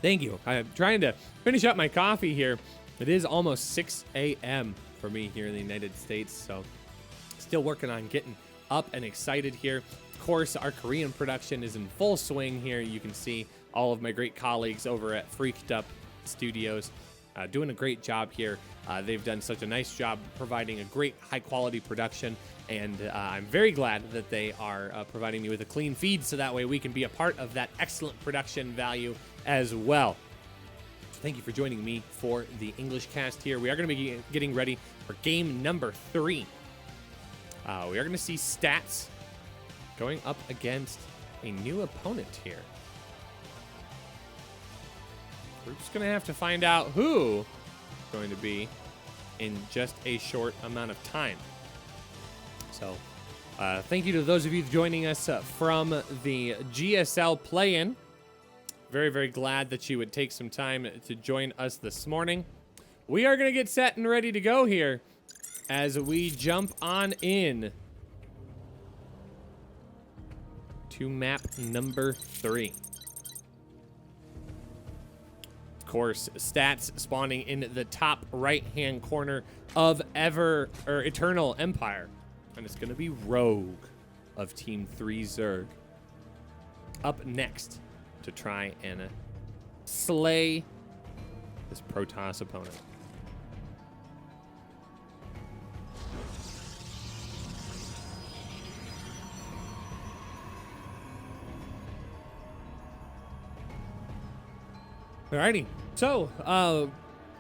S5: Thank you. I'm trying to finish up my coffee here. It is almost 6 a.m. for me here in the United States, so still working on getting up and excited here. Of course, our Korean production is in full swing here. You can see all of my great colleagues over at Freaked Up Studios doing a great job here. They've done such a nice job providing a great high-quality production, and I'm very glad that they are providing me with a clean feed so that way we can be a part of that excellent production value as well. So thank you for joining me for the English cast here. We are going to be getting ready for game number 3. We are going to see Stats going up against a new opponent here. We're just going to have to find out who is going to be in just a short amount of time. So thank you to those of you joining us from the GSL play-in. Very, very glad that you would take some time to join us this morning. We are going to get set and ready to go here as we jump on in to map number 3. Of course, Stats spawning in the top right-hand corner of Eternal Empire. And it's going to be Rogue of Team 3 Zerg up next to try and slay this Protoss opponent. Alrighty, so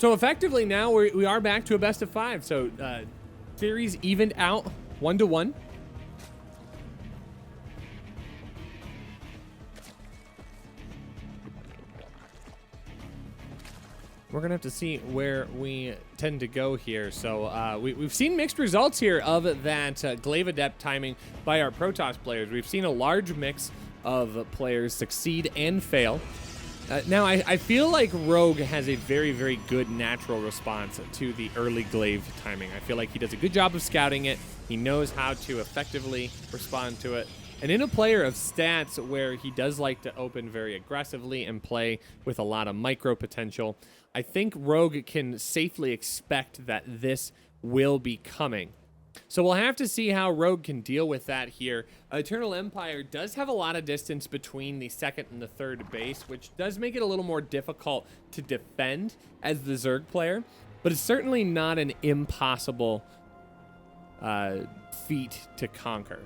S5: effectively now we are back to a best of 5. So series evened out 1-1. We're gonna have to see where we tend to go here. So we've seen mixed results here of that Glaive Adept timing by our Protoss players. We've seen a large mix of players succeed and fail. Now, I feel like Rogue has a very, very good natural response to the early Glaive timing. I feel like he does a good job of scouting it. He knows how to effectively respond to it. And in a player of Stats where he does like to open very aggressively and play with a lot of micro potential, I think Rogue can safely expect that this will be coming. So we'll have to see how Rogue can deal with that here. Eternal Empire does have a lot of distance between the second and the third base, which does make it a little more difficult to defend as the Zerg player, but it's certainly not an impossible feat to conquer.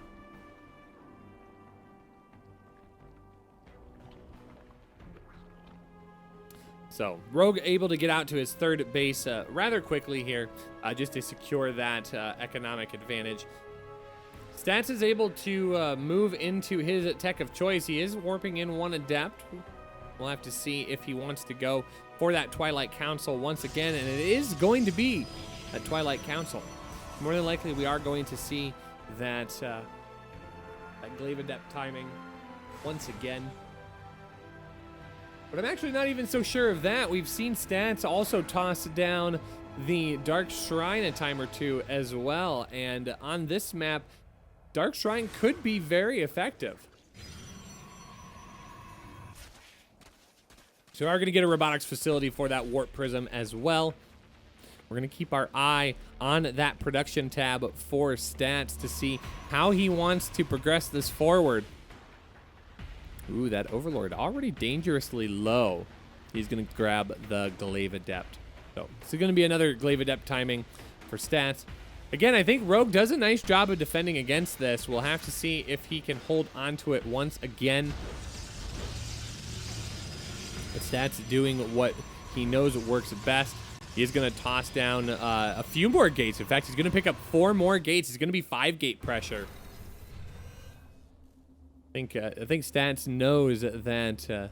S5: So Rogue able to get out to his third base rather quickly here, just to secure that economic advantage. Stats is able to move into his tech of choice. He is warping in one adept. We'll have to see if he wants to go for that Twilight Council once again, and it is going to be a Twilight Council. More than likely, we are going to see that that Glaive Adept timing once again. But I'm actually not even so sure of that. We've seen Stats also toss down the Dark Shrine a time or two as well. And on this map, Dark Shrine could be very effective. So we are going to get a robotics facility for that Warp Prism as well. We're going to keep our eye on that production tab for Stats to see how he wants to progress this forward. Ooh, that Overlord already dangerously low. He's going to grab the Glaive Adept. So this is going to be another Glaive Adept timing for Stats. Again, I think Rogue does a nice job of defending against this. We'll have to see if he can hold onto it once again. But Stats doing what he knows works best. He is going to toss down a few more gates. In fact, he's going to pick up 4 more gates. It's going to be 5 gate pressure. I think Stats knows that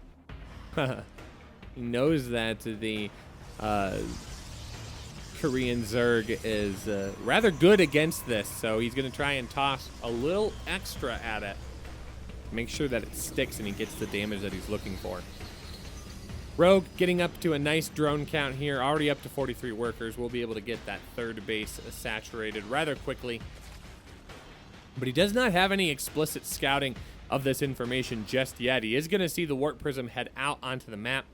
S5: he knows that the Korean Zerg is rather good against this, so he's going to try and toss a little extra at it. Make sure that it sticks and he gets the damage that he's looking for. Rogue getting up to a nice drone count here, already up to 43 workers. We'll be able to get that third base saturated rather quickly. But he does not have any explicit scouting of this information just yet. He is going to see the Warp Prism head out onto the map.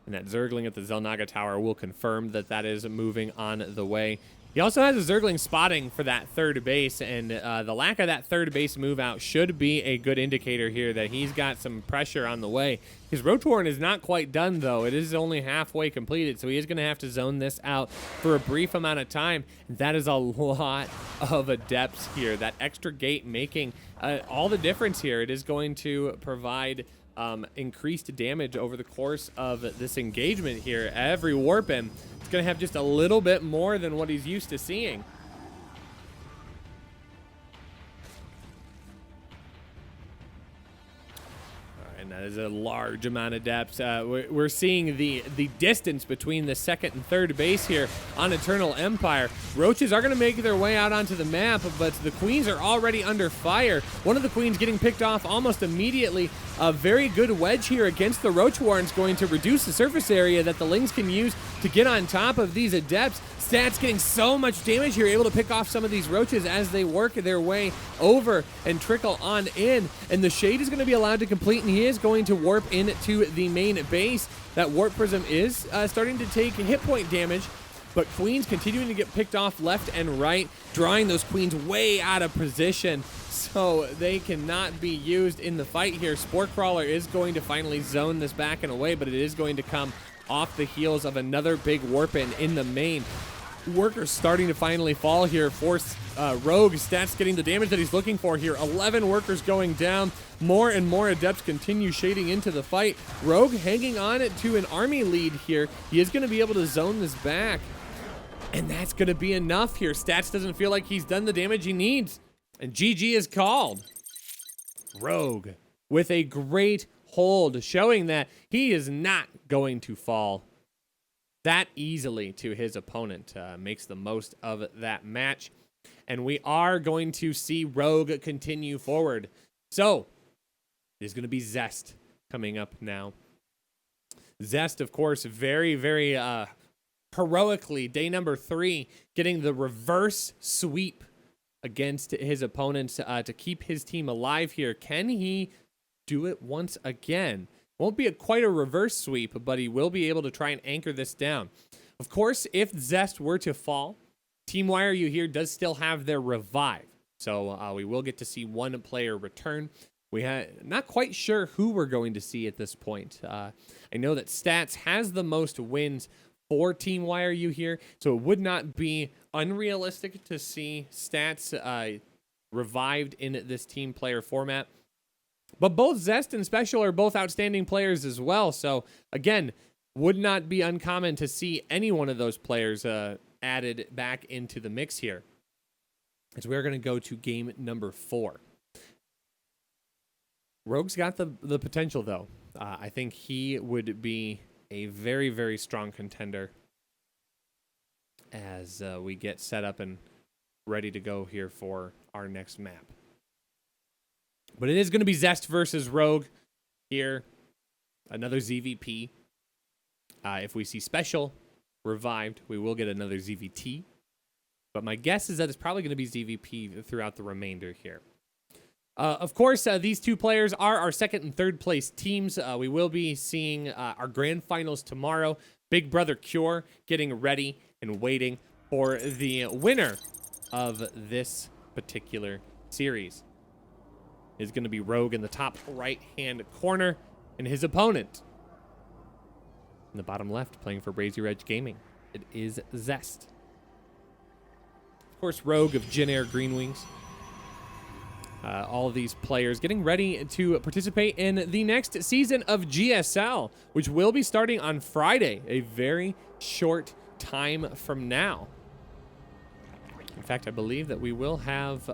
S5: And that Zergling at the Zelnaga Tower will confirm that that is moving on the way. He also has a Zergling spotting for that third base, and the lack of that third base move out should be a good indicator here that he's got some pressure on the way. His Rotorn is not quite done, though. It is only halfway completed, so he is going to have to zone this out for a brief amount of time. That is a lot of adepts here. That extra gate making all the difference here. It is going to provide increased damage over the course of this engagement here. Every warp-in is going to have just a little bit more than what he's used to seeing. And that is a large amount of depth. We're seeing the distance between the second and third base here on Eternal Empire. Roaches are going to make their way out onto the map, but the Queens are already under fire. One of the Queens getting picked off almost immediately. A very good wedge here against the Roach Warren is going to reduce the surface area that the Lings can use to get on top of these Adepts. Stats getting so much damage here, able to pick off some of these Roaches as they work their way over and trickle on in. And the Shade is going to be allowed to complete, and he is going to warp into the main base. That Warp Prism is starting to take hit point damage, but Queens continuing to get picked off left and right, drawing those Queens way out of position, so they cannot be used in the fight here. Spore Crawler is going to finally zone this back and away, but it is going to come off the heels of another big warp in the main. Workers starting to finally fall here for Rogue. Stats getting the damage that he's looking for here. 11 workers going down. More and more Adepts continue shading into the fight. Rogue hanging on to an army lead here. He is going to be able to zone this back. And that's going to be enough here. Stats doesn't feel like he's done the damage he needs. And GG is called. Rogue with a great hold, showing that he is not going to fall that easily to his opponent. Makes the most of that match. And we are going to see Rogue continue forward. So, there's going to be Zest coming up now. Zest, of course, very, very heroically, day number 3, getting the reverse sweep against his opponents to keep his team alive here. Can he do it once again? Won't be quite a reverse sweep, but he will be able to try and anchor this down. Of course, if Zest were to fall, Team YRU here does still have their revive. So we will get to see one player return. Not quite sure who we're going to see at this point. I know that Stats has the most wins for Team YRU here, so it would not be unrealistic to see Stats revived in this team player format. But both Zest and Special are both outstanding players as well, so again, would not be uncommon to see any one of those players added back into the mix here. As we're going to go to game number 4. Rogue's got the potential, though. I think he would be a very, very strong contender as we get set up and ready to go here for our next map. But it is going to be Zest versus Rogue here. Another ZVP. If we see Special revived, we will get another ZVT. But my guess is that it's probably going to be ZVP throughout the remainder here. Of course, these two players are our second and third place teams. We will be seeing our grand finals tomorrow. Big Brother Cure getting ready and waiting for the winner of this particular series. Is going to be Rogue in the top right-hand corner, and his opponent in the bottom left, playing for Brazier Edge Gaming. It is Zest. Of course, Rogue of Jin Air Green Wings. All of these players getting ready to participate in the next season of GSL, which will be starting on Friday, a very short time from now. In fact, I believe that we will have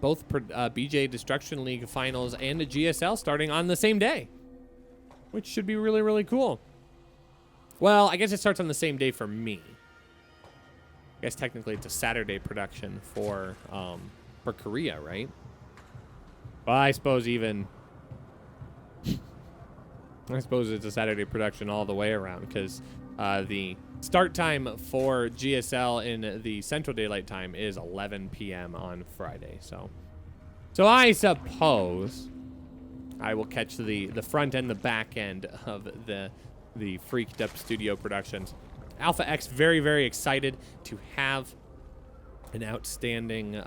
S5: both BJ Destruction League finals and the GSL starting on the same day, which should be really, really cool. Well, I guess it starts on the same day for me. I guess technically it's a Saturday production for Korea, right? Well, I suppose it's a Saturday production all the way around, because the start time for GSL in the Central Daylight Time is 11 p.m. on Friday. So I suppose I will catch the front and the back end of the Freaked Up Studio Productions. Alpha X very, very excited to have an outstanding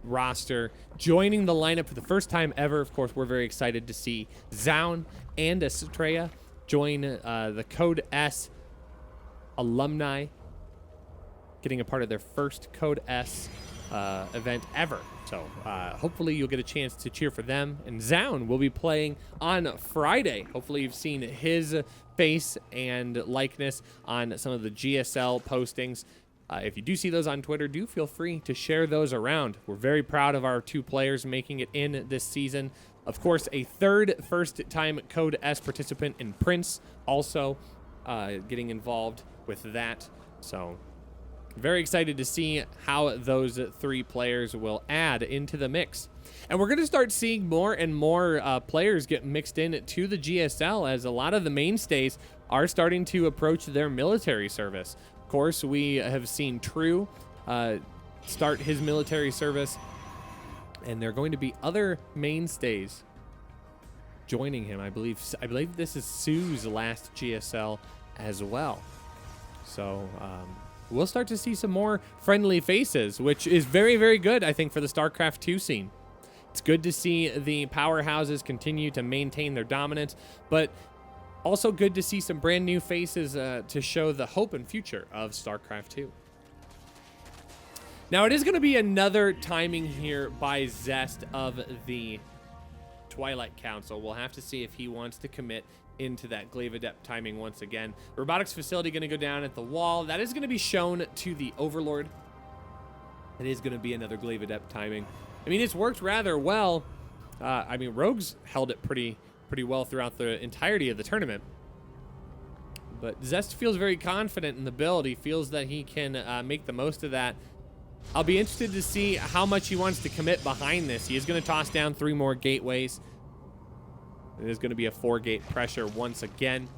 S5: roster joining the lineup for the first time ever. Of course, we're very excited to see Zaun and Estrella join the Code S alumni, getting a part of their first Code S event ever. So hopefully you'll get a chance to cheer for them. And Zaun will be playing on Friday. Hopefully you've seen his face and likeness on some of the GSL postings. If you do see those on Twitter, do feel free to share those around. We're very proud of our two players making it in this season. Of course, a third first-time Code S participant in Prince also getting involved with that. So very excited to see how those three players will add into the mix. And we're going to start seeing more and more players get mixed in to the GSL, as a lot of the mainstays are starting to approach their military service. Of course, we have seen True start his military service, and there are going to be other mainstays joining him. I believe this is Sue's last GSL as well. So we'll start to see some more friendly faces, which is very, very good, I think, for the StarCraft 2 scene. It's good to see the powerhouses continue to maintain their dominance, but also good to see some brand new faces to show the hope and future of StarCraft 2. Now, it is going to be another timing here by Zest of the Twilight Council. We'll have to see if he wants to commit into that Glaive Adept timing once again. Robotics facility going to go down at the wall. That is going to be shown to the Overlord. It is going to be another Glaive Adept timing. I mean, it's worked rather well. I mean, Rogue's held it pretty well throughout the entirety of the tournament. But Zest feels very confident in the build. He feels that he can make the most of that. I'll be interested to see how much he wants to commit behind this. He is going to toss down 3 more gateways. It is going to be a 4-gate pressure once again.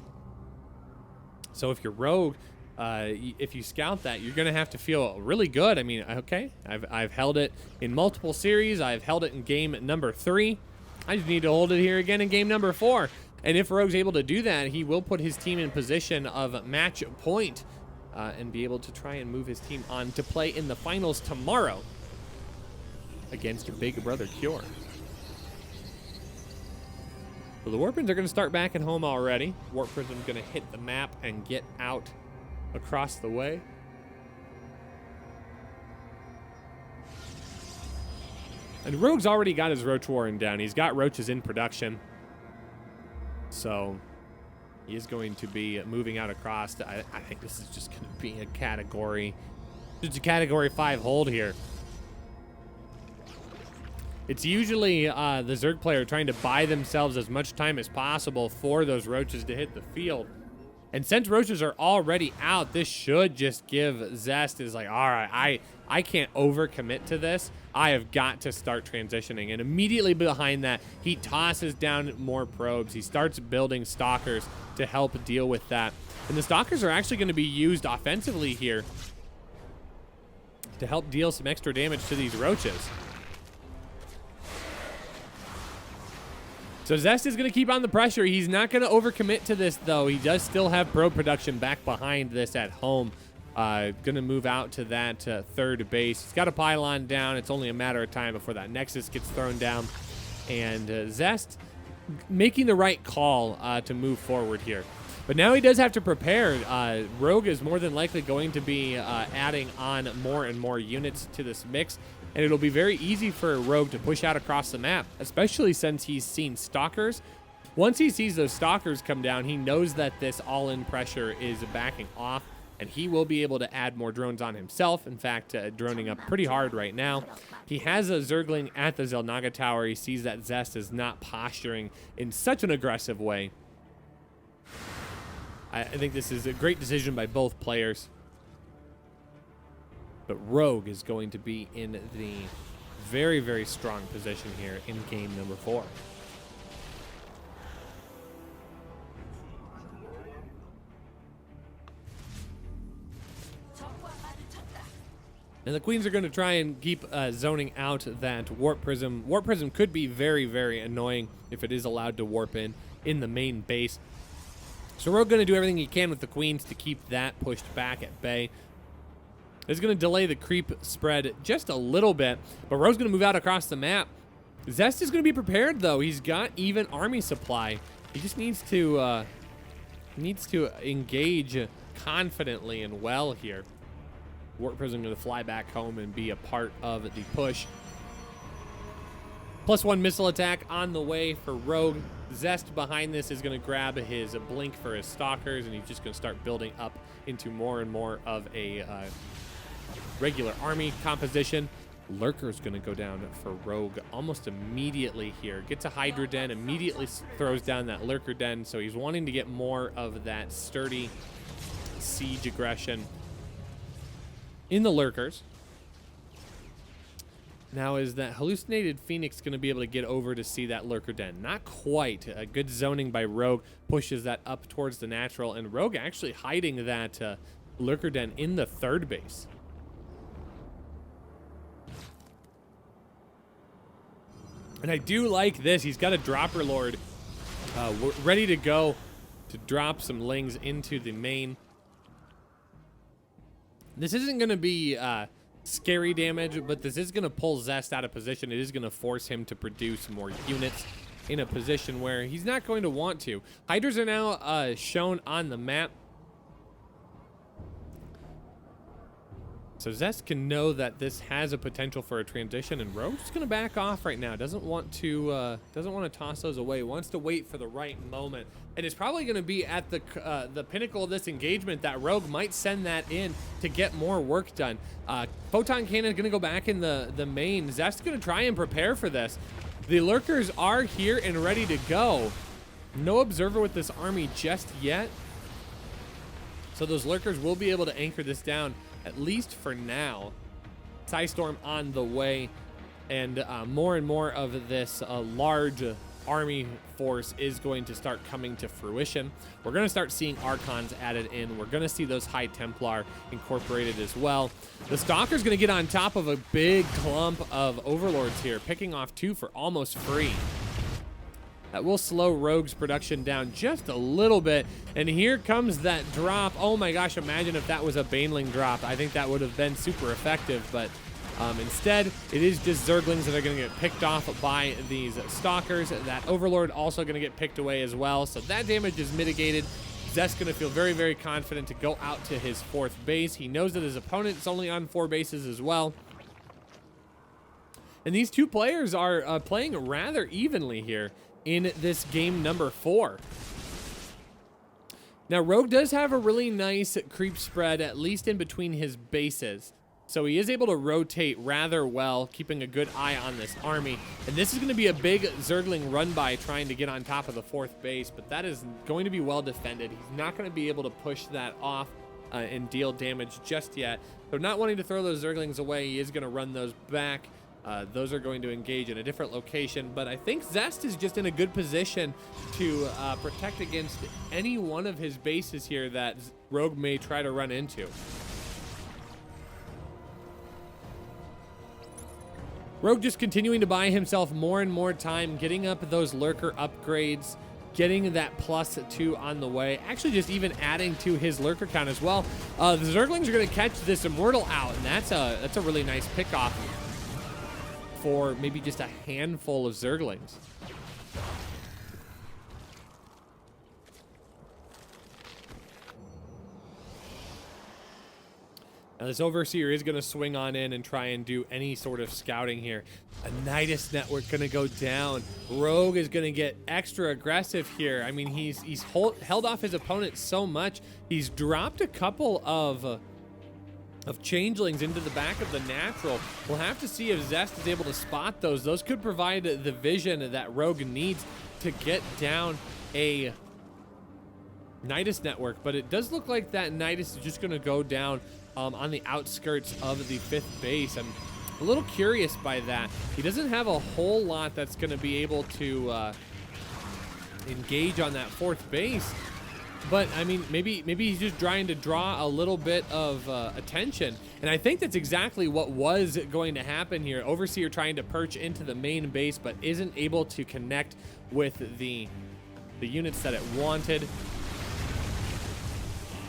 S5: So if you're Rogue, if you scout that, you're going to have to feel really good. I mean, okay, I've held it in multiple series. I've held it in game number 3. I just need to hold it here again in game number 4. And if Rogue's able to do that, he will put his team in position of match point and be able to try and move his team on to play in the finals tomorrow against Big Brother Cure. So the Warpins are going to start back at home already. Warp Prism's going to hit the map and get out across the way. And Rogue's already got his Roach Warren down. He's got Roaches in production. So he is going to be moving out across. I think this is just going to be a category. Just a category 5 hold here. It's usually the Zerg player trying to buy themselves as much time as possible for those Roaches to hit the field. And since Roaches are already out, this should just give Zest is like, all right, I can't overcommit to this. I have got to start transitioning. And immediately behind that, he tosses down more probes. He starts building Stalkers to help deal with that. And the Stalkers are actually going to be used offensively here to help deal some extra damage to these Roaches. So Zest is going to keep on the pressure. He's not going to overcommit to this, though. He does still have probe production back behind this at home. Going to move out to that third base. He's got a pylon down. It's only a matter of time before that Nexus gets thrown down. And Zest making the right call to move forward here. But now he does have to prepare. Rogue is more than likely going to be adding on more and more units to this mix. And it'll be very easy for Rogue to push out across the map, especially since he's seen Stalkers. Once he sees those Stalkers come down, he knows that this all-in pressure is backing off, and he will be able to add more drones on himself. In fact, droning up pretty hard right now. He has a Zergling at the Zelnaga Tower. He sees that Zest is not posturing in such an aggressive way. I think this is a great decision by both players. But Rogue is going to be in the very, very strong position here in game number 4. And the Queens are going to try and keep zoning out that Warp Prism. Warp Prism could be very, very annoying if it is allowed to warp in the main base. So Rogue going to do everything he can with the Queens to keep that pushed back at bay. It's going to delay the creep spread just a little bit, but Rogue's going to move out across the map. Zest is going to be prepared, though. He's got even army supply. He just needs to engage confidently and well here. Warp Prism going to fly back home and be a part of the push. +1 missile attack on the way for Rogue. Zest behind this is going to grab his blink for his Stalkers, and he's just going to start building up into more and more of a regular army composition. Lurker's going to go down for Rogue almost immediately here. Gets a Hydra Den, immediately throws down that Lurker Den, so he's wanting to get more of that sturdy siege aggression in the Lurkers. Now, is that hallucinated Phoenix going to be able to get over to see that Lurker Den? Not quite. A good zoning by Rogue pushes that up towards the natural, and Rogue actually hiding that Lurker Den in the third base. And I do like this. He's got a Dropper Lord ready to go to drop some Lings into the main. This isn't going to be scary damage, but this is going to pull Zest out of position. It is going to force him to produce more units in a position where he's not going to want to. Hydras are now shown on the map. So Zest can know that this has a potential for a transition, and Rogue's just going to back off right now. Doesn't want to toss those away. Wants to wait for the right moment, and it's probably going to be at the pinnacle of this engagement that Rogue might send that in to get more work done. Photon Cannon going to go back in the main. Zest's going to try and prepare for this. The Lurkers are here and ready to go. No Observer with this army just yet, so those Lurkers will be able to anchor this down, at least for now. Psystorm on the way, and more and more of this large army force is going to start coming to fruition. We're going to start seeing Archons added in. We're going to see those High Templar incorporated as well. The Stalker's going to get on top of a big clump of Overlords here, picking off 2 for almost free. That will slow Rogue's production down just a little bit. And here comes that drop. Oh my gosh, imagine if that was a Baneling drop. I think that would have been super effective, but instead, it is just Zerglings that are going to get picked off by these Stalkers. That Overlord also going to get picked away as well, so that damage is mitigated. Zest's going to feel very, very confident to go out to his 4th base. He knows that his opponent's only on 4 bases as well. And these two players are playing rather evenly here in this game number 4. Now, Rogue does have a really nice creep spread, at least in between his bases. So he is able to rotate rather well, keeping a good eye on this army. And this is going to be a big Zergling run by trying to get on top of the 4th base, but that is going to be well defended. He's not going to be able to push that off and deal damage just yet. So not wanting to throw those Zerglings away, he is going to run those back. Those are going to engage in a different location, but I think Zest is just in a good position to protect against any one of his bases here that Rogue may try to run into. Rogue just continuing to buy himself more and more time, getting up those lurker upgrades, getting that +2 on the way, actually just even adding to his lurker count as well. The Zerglings are going to catch this Immortal out, and that's a really nice pickoff for maybe just a handful of Zerglings. Now this Overseer is going to swing on in and try and do any sort of scouting here. A Nidus Network going to go down. Rogue is going to get extra aggressive here. I mean, he's held off his opponent so much. He's dropped a couple of Changelings into the back of the natural. We'll have to see if Zest is able to spot those. Those could provide the vision that Rogue needs to get down a Nidus Network, but it does look like that Nidus is just going to go down on the outskirts of the 5th base. I'm a little curious by that. He doesn't have a whole lot that's going to be able to engage on that 4th base. But, I mean, maybe he's just trying to draw a little bit of attention. And I think that's exactly what was going to happen here. Overseer trying to perch into the main base, but isn't able to connect with the units that it wanted.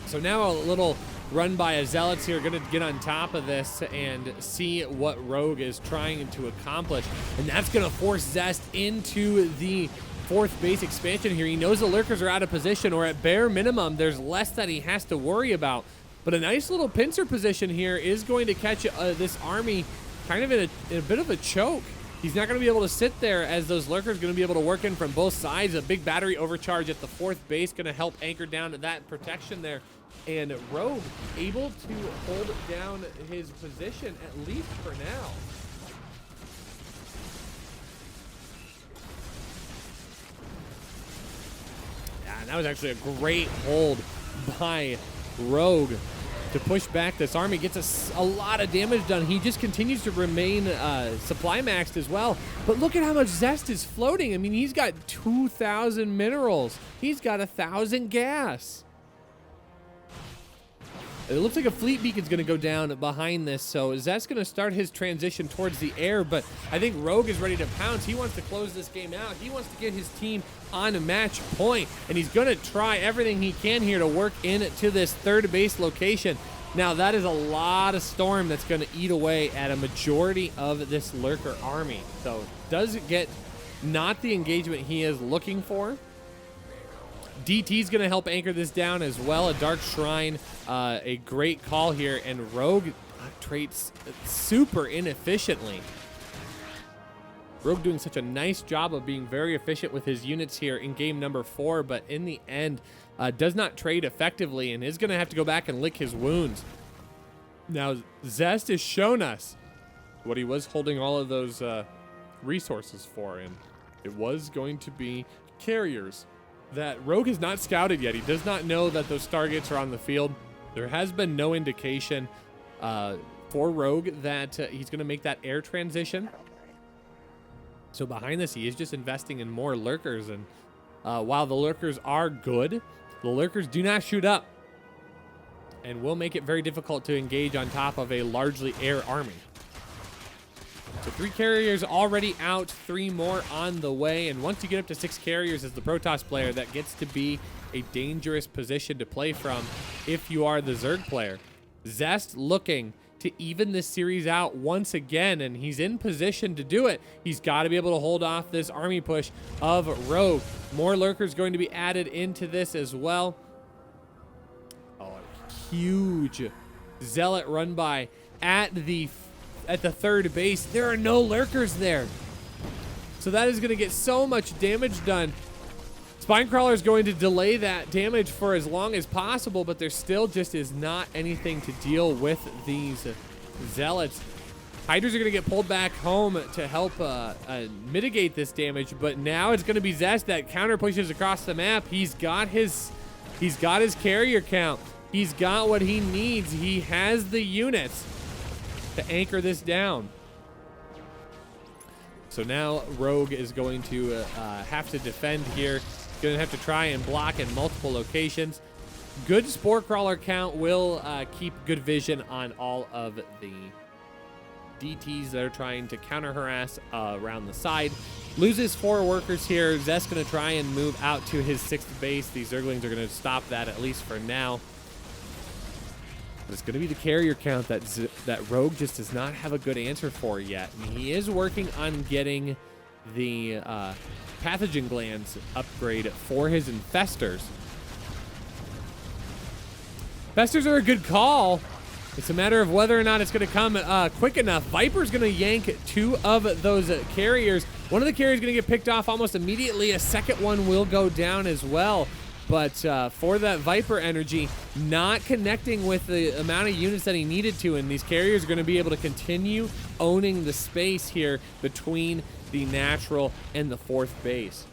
S5: So now a little run by a Zealots here, going to get on top of this and see what Rogue is trying to accomplish. And that's going to force Zest into the 4th base expansion here. He knows the lurkers are out of position, or at bare minimum, there's less that he has to worry about. But a nice little pincer position here is going to catch this army kind of in a bit of a choke. He's not going to be able to sit there as those lurkers are going to be able to work in from both sides. A big battery overcharge at the 4th base going to help anchor down that protection there. And Rogue able to hold down his position, at least for now. Yeah, and that was actually a great hold by Rogue to push back this army. Gets a lot of damage done. He just continues to remain supply maxed as well. But look at how much Zest is floating. I mean, he's got 2,000 minerals. He's got 1,000 gas. It looks like a fleet beacon's going to go down behind this, so Zest's going to start his transition towards the air, but I think Rogue is ready to pounce. He wants to close this game out. He wants to get his team on a match point, and he's going to try everything he can here to work into this 3rd base location. Now, that is a lot of storm that's going to eat away at a majority of this lurker army, so does get not the engagement he is looking for. DT's going to help anchor this down as well. A Dark Shrine, a great call here, and Rogue traits super inefficiently. Rogue doing such a nice job of being very efficient with his units here in game number 4, but in the end, does not trade effectively and is going to have to go back and lick his wounds. Now, Zest has shown us what he was holding all of those resources for, and it was going to be carriers that Rogue has not scouted yet. He does not know that those Stargates are on the field. There has been no indication for Rogue that he's going to make that air transition. So behind this, he is just investing in more lurkers. And while the lurkers are good, the lurkers do not shoot up and will make it very difficult to engage on top of a largely air army. So 3 carriers already out, 3 more on the way. And once you get up to 6 carriers as the Protoss player, that gets to be a dangerous position to play from if you are the Zerg player. Zest looking to even this series out once again, and he's in position to do it. He's got to be able to hold off this army push of Rogue. More lurkers going to be added into this as well. Oh, a huge Zealot run by at the third base. There are no lurkers there, so that is going to get so much damage done. Spinecrawler is going to delay that damage for as long as possible, but there still just is not anything to deal with these Zealots. Hydras are going to get pulled back home to help mitigate this damage, but now it's going to be Zest that counter pushes across the map. He's got his carrier count. He's got what he needs. He has the units to anchor this down. So now Rogue is going to have to defend here. Going to have to try and block in multiple locations. Good Spore Crawler count will keep good vision on all of the DTs that are trying to counter harass around the side. Loses 4 workers here. Zest's going to try and move out to his 6th base. These Zerglings are going to stop that, at least for now. But it's going to be the carrier count that Rogue just does not have a good answer for yet. And he is working on getting the pathogen glands upgrade for his infestors. Infestors are a good call. It's a matter of whether or not it's going to come quick enough. Viper's going to yank 2 of those carriers. One of the carriers going to get picked off almost immediately. A second one will go down as well. But for that Viper energy, not connecting with the amount of units that he needed to, and these carriers are going to be able to continue owning the space here between the natural and the 4th base.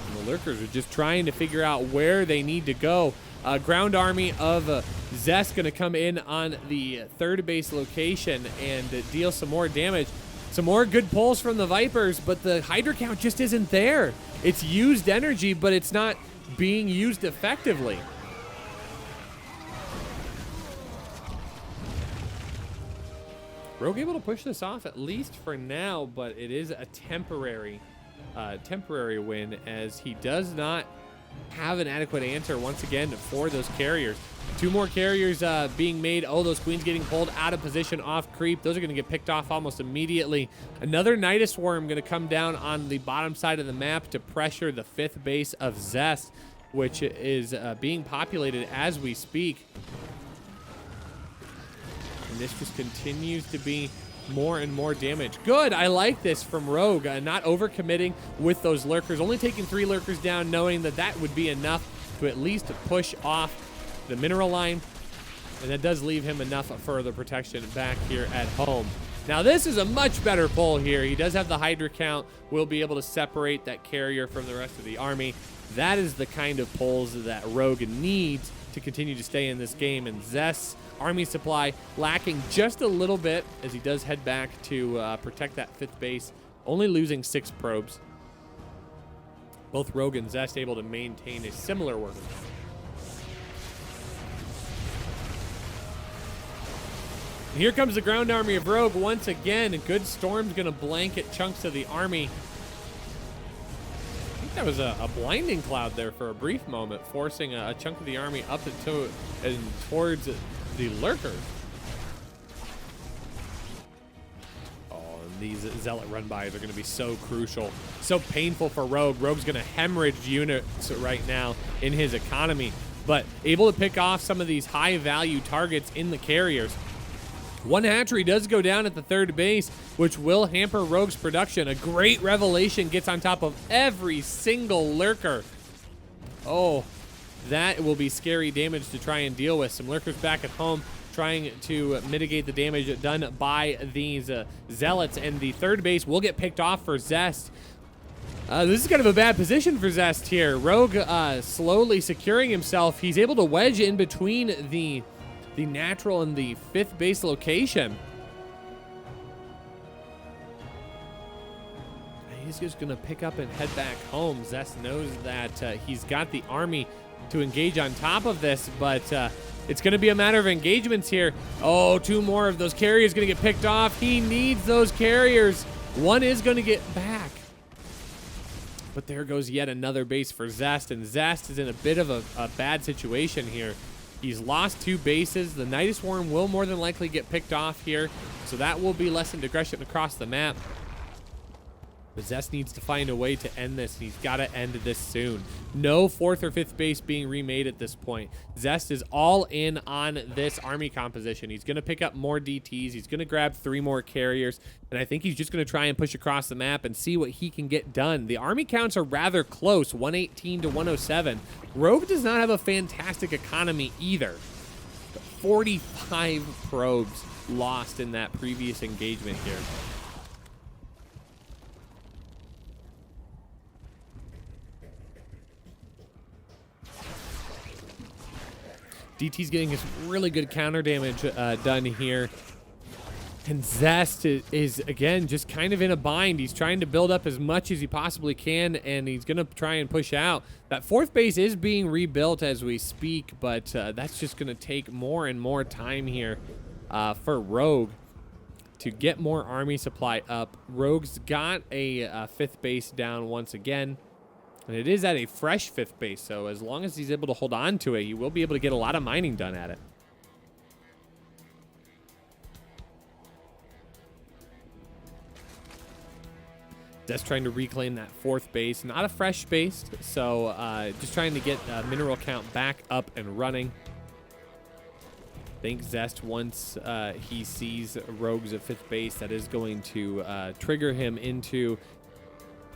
S5: And the lurkers are just trying to figure out where they need to go. Ground army of Zest going to come in on the 3rd base location and deal some more damage. Some more good pulls from the Vipers, but the Hydra count just isn't there. It's used energy, but it's not being used effectively. Rogue able to push this off at least for now, but it is a temporary win, as he does not have an adequate answer once again for those carriers. 2 more carriers being made. Oh, those queens getting pulled out of position off creep. Those are going to get picked off almost immediately. Another Nidus Worm going to come down on the bottom side of the map to pressure the 5th base of Zest, which is being populated as we speak. And this just continues to be more and more damage. Good, I like this from Rogue. Not overcommitting with those lurkers. Only taking 3 lurkers down, knowing that that would be enough to at least push off the mineral line. And that does leave him enough further protection back here at home. Now this is a much better pull here. He does have the Hydra count. Will be able to separate that carrier from the rest of the army. That is the kind of pulls that Rogue needs to continue to stay in this game. And Zest's army supply lacking just a little bit as he does head back to protect that 5th base, only losing 6 probes. Both Rogue and Zest able to maintain a similar work. And here comes the ground army of Rogue once again. A good storm's gonna blanket chunks of the army. I think that was a blinding cloud there for a brief moment, forcing a chunk of the army up into and towards the lurkers. Oh, and these Zealot run-bys are going to be so crucial, so painful for Rogue. Rogue's going to hemorrhage units right now in his economy, but able to pick off some of these high-value targets in the carriers. One hatchery does go down at the 3rd base, which will hamper Rogue's production. A great revelation gets on top of every single lurker. Oh, that will be scary damage to try and deal with. Some lurkers back at home trying to mitigate the damage done by these Zealots, and the 3rd base will get picked off for Zest. This is kind of a bad position for Zest here. Rogue slowly securing himself. He's able to wedge in between the natural and the 5th base location. He's just going to pick up and head back home. Zest knows that he's got the army to engage on top of this, but It's going to be a matter of engagements here. Oh, 2 more of those carriers going to get picked off. He needs those carriers. 1 is going to get back. But there goes yet another base for Zest, and Zest is in a bit of a bad situation here. He's lost 2 bases. The Nidus Worm will more than likely get picked off here, so that will be lessened aggression across the map. But Zest needs to find a way to end this, and he's got to end this soon. No 4th or 5th base being remade at this point. Zest is all in on this army composition. He's going to pick up more DTs. He's going to grab 3 more carriers, and I think he's just going to try and push across the map and see what he can get done. The army counts are rather close, 118 to 107. Rogue does not have a fantastic economy either. 45 probes lost in that previous engagement here. DT's getting his really good counter damage done here. And Zest is, again, just kind of in a bind. He's trying to build up as much as he possibly can, and he's going to try and push out. That 4th base is being rebuilt as we speak, but that's just going to take more and more time here for Rogue to get more army supply up. Rogue's got a 5th base down once again. And it is at a fresh 5th base, so as long as he's able to hold on to it, he will be able to get a lot of mining done at it. Just trying to reclaim that 4th base. Not a fresh base, so just trying to get mineral count back up and running. I think Zest, once he sees Rogue's at 5th base, that is going to trigger him into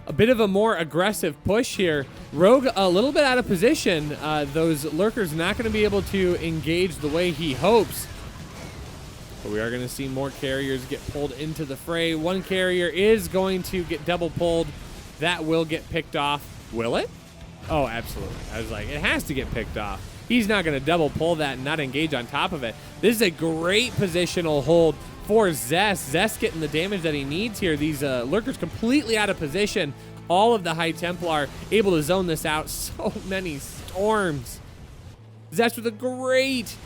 S5: a bit of a more aggressive push here. Rogue a little bit out of position. Those lurkers not going to be able to engage the way he hopes. But we are going to see more carriers get pulled into the fray. 1 carrier is going to get double pulled. That will get picked off. Will it? Oh, absolutely. I was like, it has to get picked off. He's not going to double pull that and not engage on top of it. This is a great positional hold for Zest. Zest getting the damage that he needs here. These lurkers completely out of position. All of the High Templar able to zone this out. So many storms. Zest with a great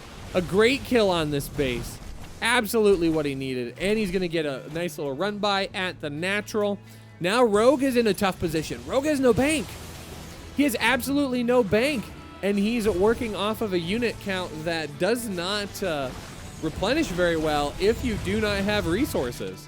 S5: kill on this base. Absolutely what he needed. And he's going to get a nice little run by at the natural. Now Rogue is in a tough position. Rogue has no bank. He has absolutely no bank. And he's working off of a unit count that does not replenish very well if you do not have resources.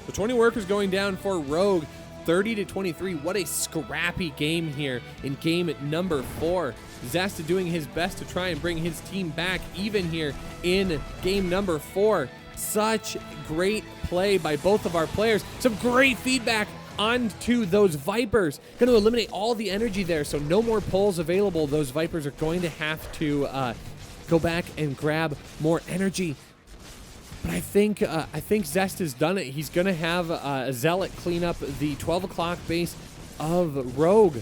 S5: The 20 workers going down for Rogue, 30 to 23. What a scrappy game here in game number 4. Zesta doing his best to try and bring his team back even here in game number 4. Such great play by both of our players. Some great feedback onto those Vipers. Going to eliminate all the energy there, so no more pulls available. Those Vipers are going to have to go back and grab more energy. But I think Zest has done it. He's going to have a Zealot clean up the 12 o'clock base of Rogue.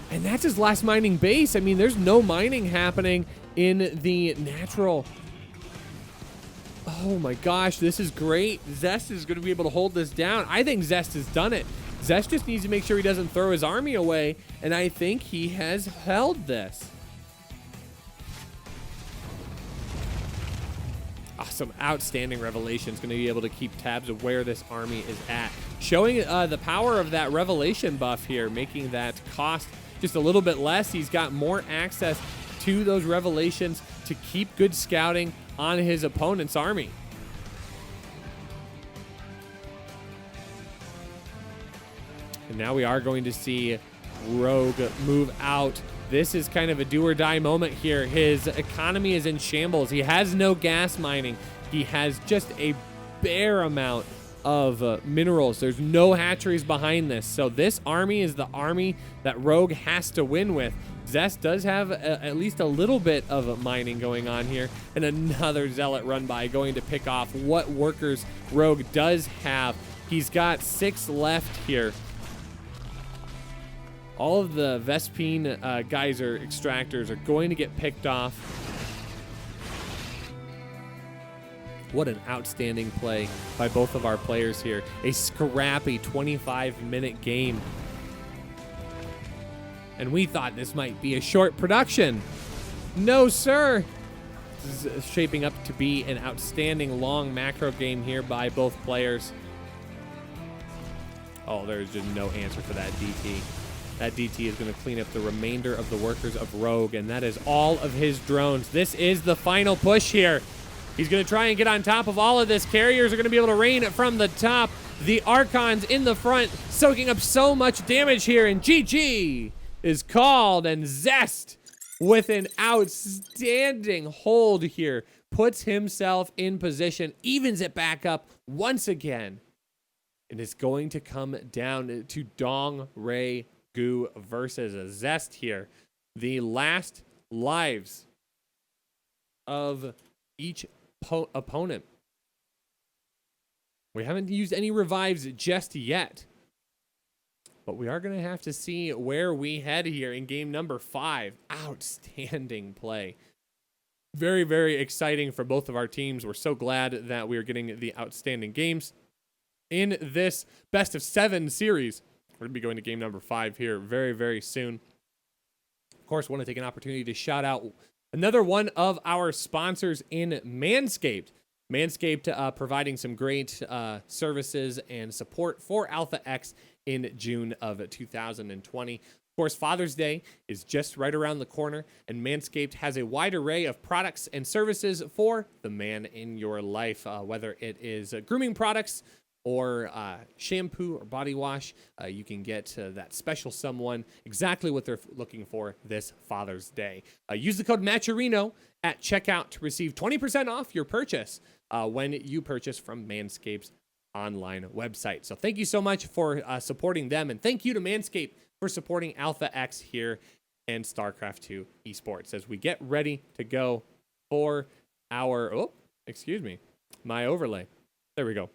S5: And that's his last mining base. I mean, there's no mining happening in the natural. Oh my gosh, this is great. Zest is going to be able to hold this down. I think Zest has done it. Zest just needs to make sure he doesn't throw his army away, and I think he has held this. Some outstanding revelations. Going to be able to keep tabs of where this army is at. Showing the power of that revelation buff here, making that cost just a little bit less. He's got more access to those revelations to keep good scouting on his opponent's army. And now we are going to see Rogue move out. This is kind of a do or die moment here. His economy is in shambles. He has no gas mining. He has just a bare amount of minerals. There's no hatcheries behind this. So this army is the army that Rogue has to win with. Zest does have at least a little bit of mining going on here. And another Zealot run by going to pick off what workers Rogue does have. He's got 6 left here. All of the Vespine geyser extractors are going to get picked off. What an outstanding play by both of our players here. A scrappy 25-minute game. And we thought this might be a short production. No, sir. This is shaping up to be an outstanding long macro game here by both players. Oh, there's just no answer for that DT. That DT is going to clean up the remainder of the workers of Rogue, and that is all of his drones. This is the final push here. He's going to try and get on top of all of this. Carriers are going to be able to rain from the top. The Archons in the front, soaking up so much damage here, and GG is called, and Zest, with an outstanding hold here, puts himself in position, evens it back up once again, and it's going to come down to Dong Ray Gu versus Zest here. The last lives of each opponent. We haven't used any revives just yet, but we are going to have to see where we head here in game number 5. Outstanding play. Very, very exciting for both of our teams. We're so glad that we are getting the outstanding games in this best of 7 series. We're going to be going to game number 5 here very, very soon. Of course, want to take an opportunity to shout out another one of our sponsors in Manscaped. Manscaped providing some great services and support for Alpha X in June of 2020. Of course, Father's Day is just right around the corner, and Manscaped has a wide array of products and services for the man in your life, whether it is grooming products or shampoo or body wash. You can get that special someone exactly what they're looking for this Father's Day. Use the code Matcherino at checkout to receive 20% off your purchase when you purchase from Manscaped's online website. So thank you so much for supporting them, and thank you to Manscaped for supporting Alpha X here and StarCraft 2 Esports as we get ready to go for our, my overlay. There we go.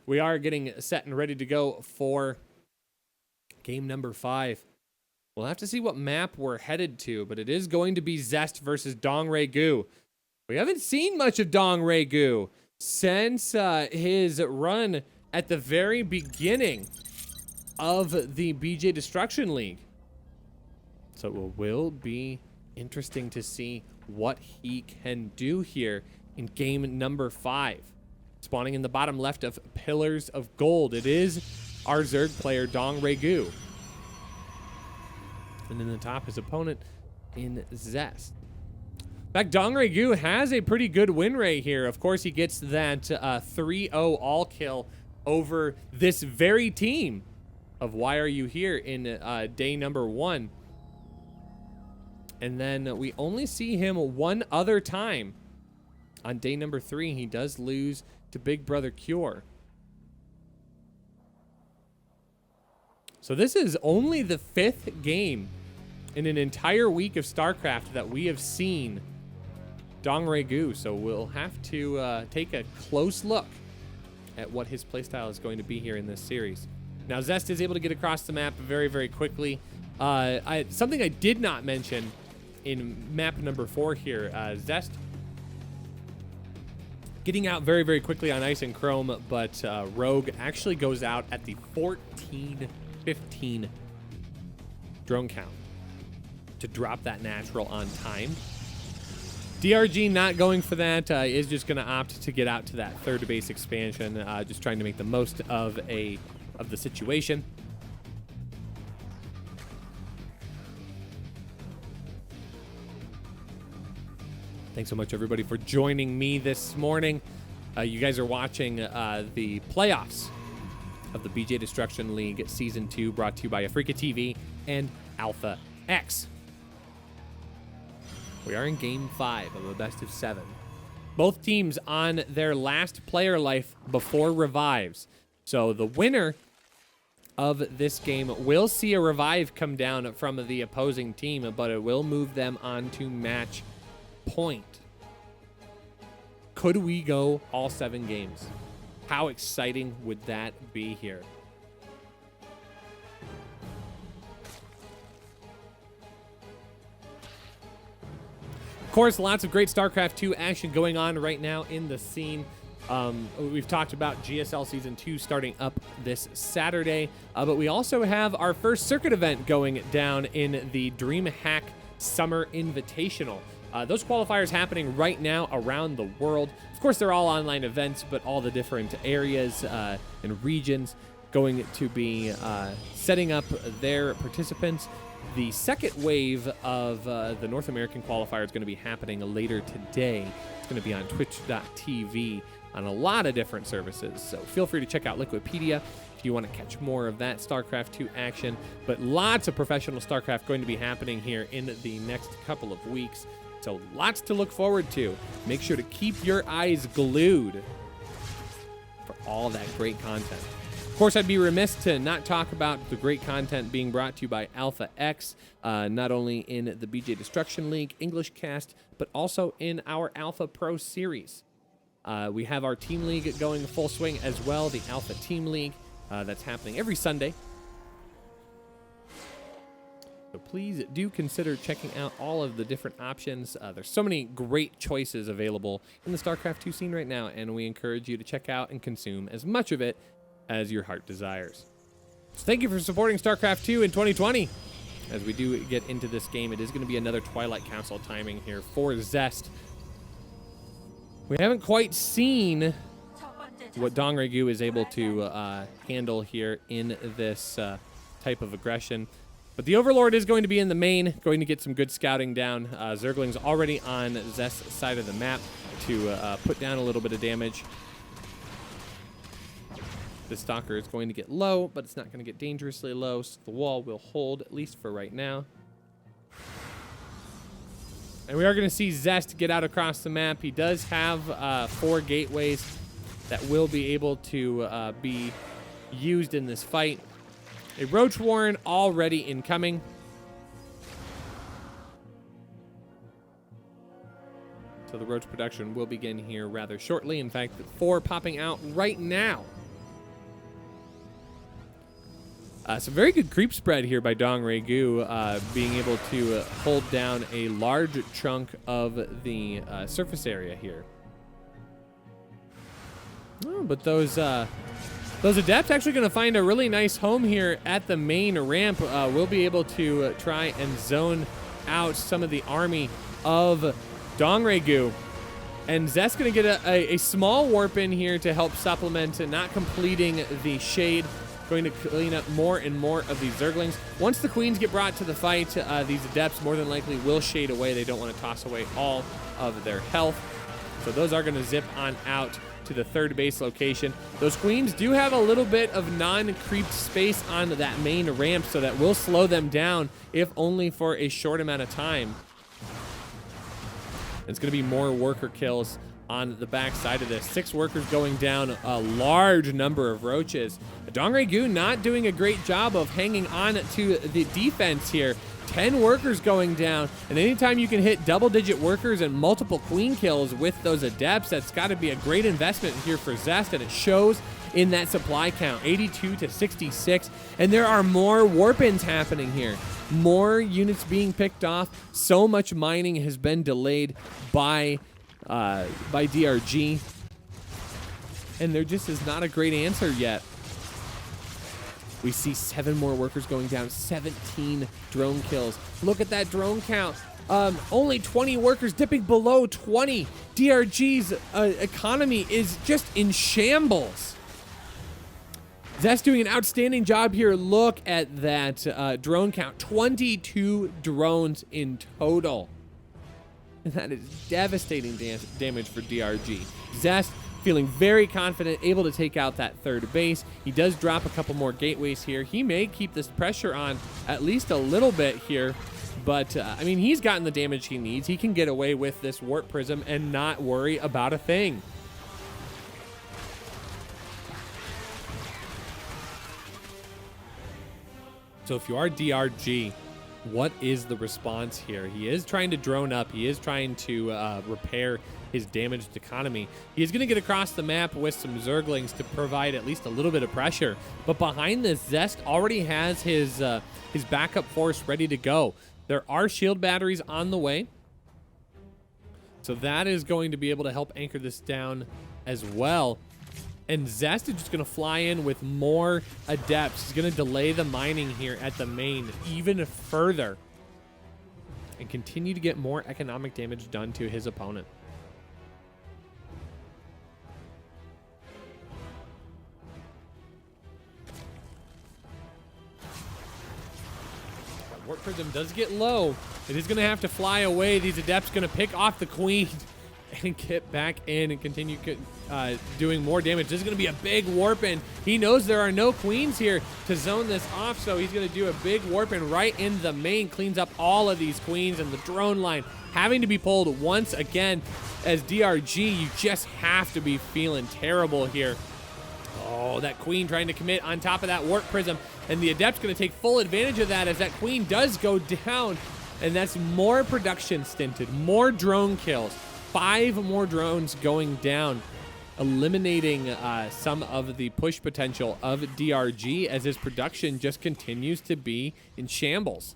S5: We are getting set and ready to go for game number 5. We'll have to see what map we're headed to, but it is going to be Zest versus Dong Ray Gu. We haven't seen much of Dong Ray Gu since his run at the very beginning of the BJ Destruction League. So it will be interesting to see what he can do here in game number 5. Spawning in the bottom left of Pillars of Gold, it is our Zerg player Dong Ray Gu. And in the top, his opponent in Zest. In fact, Dong Ray Gu has a pretty good win rate here. Of course, he gets that 3-0 all kill over this very team of Why Are You Here in day number 1. And then we only see him one other time. On day number 3, he does lose to Big Brother Cure. So this is only the 5th game in an entire week of StarCraft that we have seen Dong Ray Gu. So we'll have to take a close look at what his playstyle is going to be here in this series. Now, Zest is able to get across the map very, very quickly. Something I did not mention in map number 4 here, Zest getting out very, very quickly on Ice and Chrome, but Rogue actually goes out at the 14-15 drone count to drop that natural on time. DRG not going for that, is just going to opt to get out to that 3rd base expansion, just trying to make the most of the situation. Thanks so much, everybody, for joining me this morning. You guys are watching the playoffs of the BJ Destruction League Season 2, brought to you by Africa TV and Alpha X. We are in Game 5 of a best of 7. Both teams on their last player life before revives. So the winner of this game will see a revive come down from the opposing team, but it will move them on to match point. Could we go all 7 games? How exciting would that be here? Of course, lots of great StarCraft 2 action going on right now in the scene. We've talked about GSL Season 2 starting up this Saturday, but we also have our first circuit event going down in the DreamHack Summer Invitational. Those qualifiers happening right now around the world. Of course, they're all online events, but all the different areas and regions going to be setting up their participants. The second wave of the North American qualifier is going to be happening later today. It's going to be on twitch.tv on a lot of different services. So feel free to check out Liquipedia if you want to catch more of that StarCraft 2 action. But lots of professional StarCraft going to be happening here in the next couple of weeks. So lots to look forward to. Make sure to keep your eyes glued for all that great content. Of course, I'd be remiss to not talk about the great content being brought to you by Alpha X, not only in the BJ Destruction League English cast, but also in our Alpha Pro series. We have our team league going full swing as well, the Alpha Team League. That's happening every Sunday. So please do consider checking out all of the different options. There's so many great choices available in the StarCraft 2 scene right now, and we encourage you to check out and consume as much of it as your heart desires. So thank you for supporting StarCraft 2 in 2020. As we do get into this game, it is going to be another Twilight Council timing here for Zest. We haven't quite seen what Dongregu is able to handle here in this type of aggression. But the Overlord is going to be in the main, going to get some good scouting down. Zergling's already on Zest's side of the map to put down a little bit of damage. The Stalker is going to get low, but it's not going to get dangerously low, so the wall will hold, at least for right now. And we are going to see Zest get out across the map. He does have 4 gateways that will be able to be used in this fight. A Roach Warren already incoming. So the Roach production will begin here rather shortly. In fact, 4 popping out right now. Some very good creep spread here by Dongregu, being able to hold down a large chunk of the surface area here. Oh, but those Adepts actually going to find a really nice home here at the main ramp. We'll be able to try and zone out some of the army of Dongregu. And Zest's going to get a small warp in here to help supplement not completing the shade. Going to clean up more and more of these Zerglings. Once the Queens get brought to the fight, these Adepts more than likely will shade away. They don't want to toss away all of their health. So those are going to zip on out to the third base location. Those Queens do have a little bit of non-creeped space on that main ramp, so that will slow them down, if only for a short amount of time. It's going to be more worker kills on the back side of this. 6 workers going down, a large number of roaches. Dongregu not doing a great job of hanging on to the defense here. 10 workers going down, and anytime you can hit double-digit workers and multiple queen kills with those Adepts, that's got to be a great investment here for Zest, and it shows in that supply count, 82 to 66, and there are more warp-ins happening here. More units being picked off. So much mining has been delayed by DRG, and there just is not a great answer yet. We see 7 more workers going down, 17 drone kills. Look at that drone count. Only 20 workers, dipping below 20. DRG's economy is just in shambles. Zest doing an outstanding job here. Look at that drone count, 22 drones in total. And that is devastating damage for DRG. Zest feeling very confident, able to take out that third base. He does drop a couple more gateways here. He may keep this pressure on at least a little bit here, but I mean, he's gotten the damage he needs. He can get away with this Warp Prism and not worry about a thing. So if you are DRG, what is the response here? He is trying to drone up. He is trying to repair his damaged economy. He is going to get across the map with some Zerglings to provide at least a little bit of pressure. But behind this, Zest already has his backup force ready to go. There are shield batteries on the way. So that is going to be able to help anchor this down as well. And Zest is just going to fly in with more Adepts. He's going to delay the mining here at the main even further and continue to get more economic damage done to his opponent. Warp Prism does get low. It is going to have to fly away. These Adepts going to pick off the Queen and get back in and continue doing more damage. This is going to be a big warp in. He knows there are no Queens here to zone this off, so he's going to do a big warp in right in the main. Cleans up all of these Queens, and the drone line having to be pulled once again. As DRG, you just have to be feeling terrible here. Oh, that Queen trying to commit on top of that Warp Prism. And the Adept's going to take full advantage of that as that Queen does go down. And that's more production stinted, more drone kills. 5 more drones going down, eliminating some of the push potential of DRG as his production just continues to be in shambles.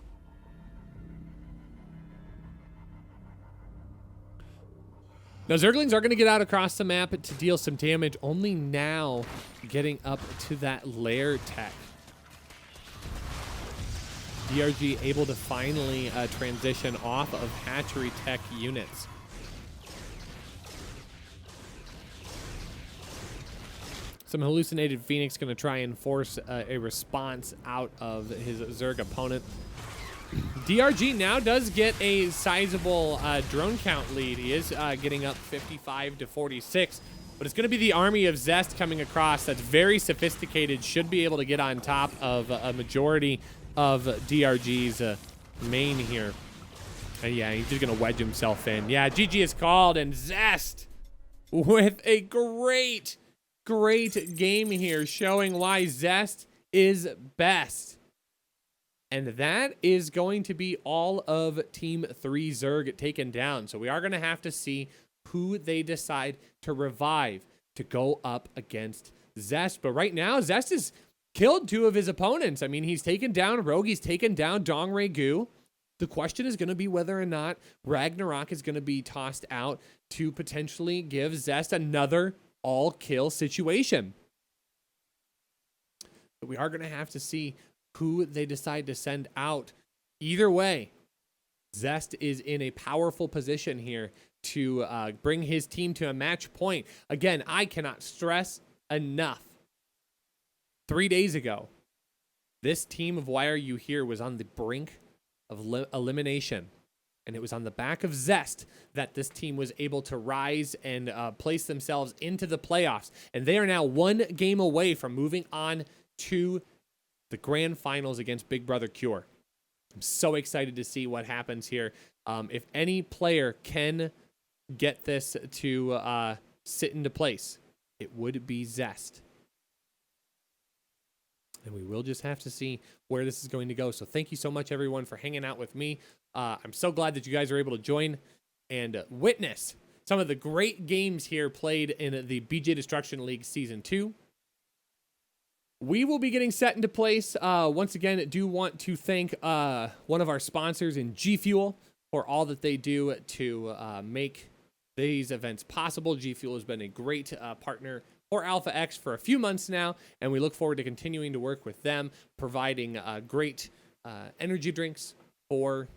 S5: Now, Zerglings are going to get out across the map to deal some damage, only now getting up to that lair tech. DRG able to finally transition off of hatchery tech units. Some hallucinated Phoenix going to try and force a response out of his Zerg opponent. DRG now does get a sizable drone count lead. He is getting up 55 to 46, but it's going to be the army of Zest coming across that's very sophisticated, should be able to get on top of a majority of DRG's main here. And yeah, he's just going to wedge himself in. Yeah, GG is called, and Zest with a great game here, showing why Zest is best. And that is going to be all of Team 3 Zerg taken down. So we are going to have to see who they decide to revive to go up against Zest. But right now, Zest has killed 2 of his opponents. I mean, he's taken down Rogue, he's taken down Dong Regu. The question is going to be whether or not Ragnarok is going to be tossed out to potentially give Zest another all-kill situation. But we are going to have to see who they decide to send out. Either way, Zest is in a powerful position here to bring his team to a match point. Again, I cannot stress enough. 3 days ago, this team of Why Are You Here was on the brink of elimination. And it was on the back of Zest that this team was able to rise and place themselves into the playoffs. And they are now 1 game away from moving on to the grand finals against Big Brother Cure. I'm so excited to see what happens here. If any player can get this to sit into place, it would be Zest. And we will just have to see where this is going to go. So thank you so much, everyone, for hanging out with me. I'm so glad that you guys are able to join and witness some of the great games here played in the BJ Destruction League Season 2. We will be getting set into place. Once again, I do want to thank one of our sponsors in G Fuel for all that they do to make these events possible. G Fuel has been a great partner for Alpha X for a few months now, and we look forward to continuing to work with them, providing great energy drinks for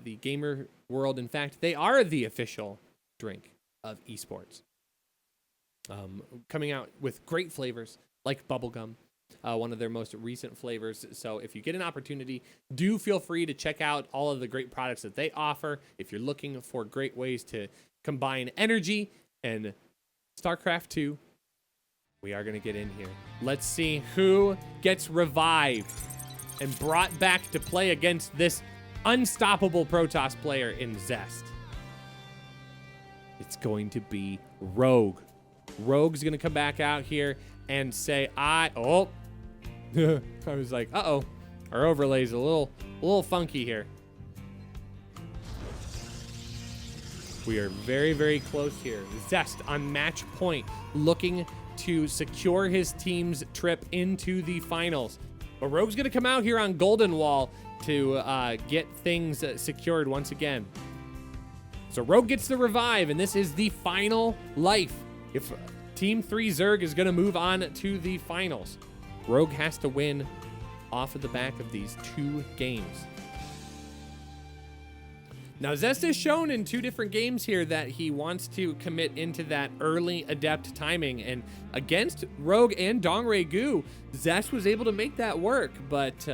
S5: the gamer world. In fact, they are the official drink of esports. Coming out with great flavors like bubblegum, one of their most recent flavors. So if you get an opportunity, do feel free to check out all of the great products that they offer. If you're looking for great ways to combine energy and StarCraft 2, we are going to get in here. Let's see who gets revived and brought back to play against this unstoppable Protoss player in Zest. It's going to be Rogue. Rogue's going to come back out here and say, I was like, uh-oh, our overlay's a little funky here. We are very, very close here. Zest on match point, looking to secure his team's trip into the finals. But Rogue's going to come out here on Golden Wall to get things secured once again. So Rogue gets the revive, and this is the final life. If Team 3 Zerg is going to move on to the finals. Rogue has to win off of the back of these 2 games. Now, Zest has shown in 2 different games here that he wants to commit into that early adept timing. And against Rogue and Dongray Gu, Zest was able to make that work. But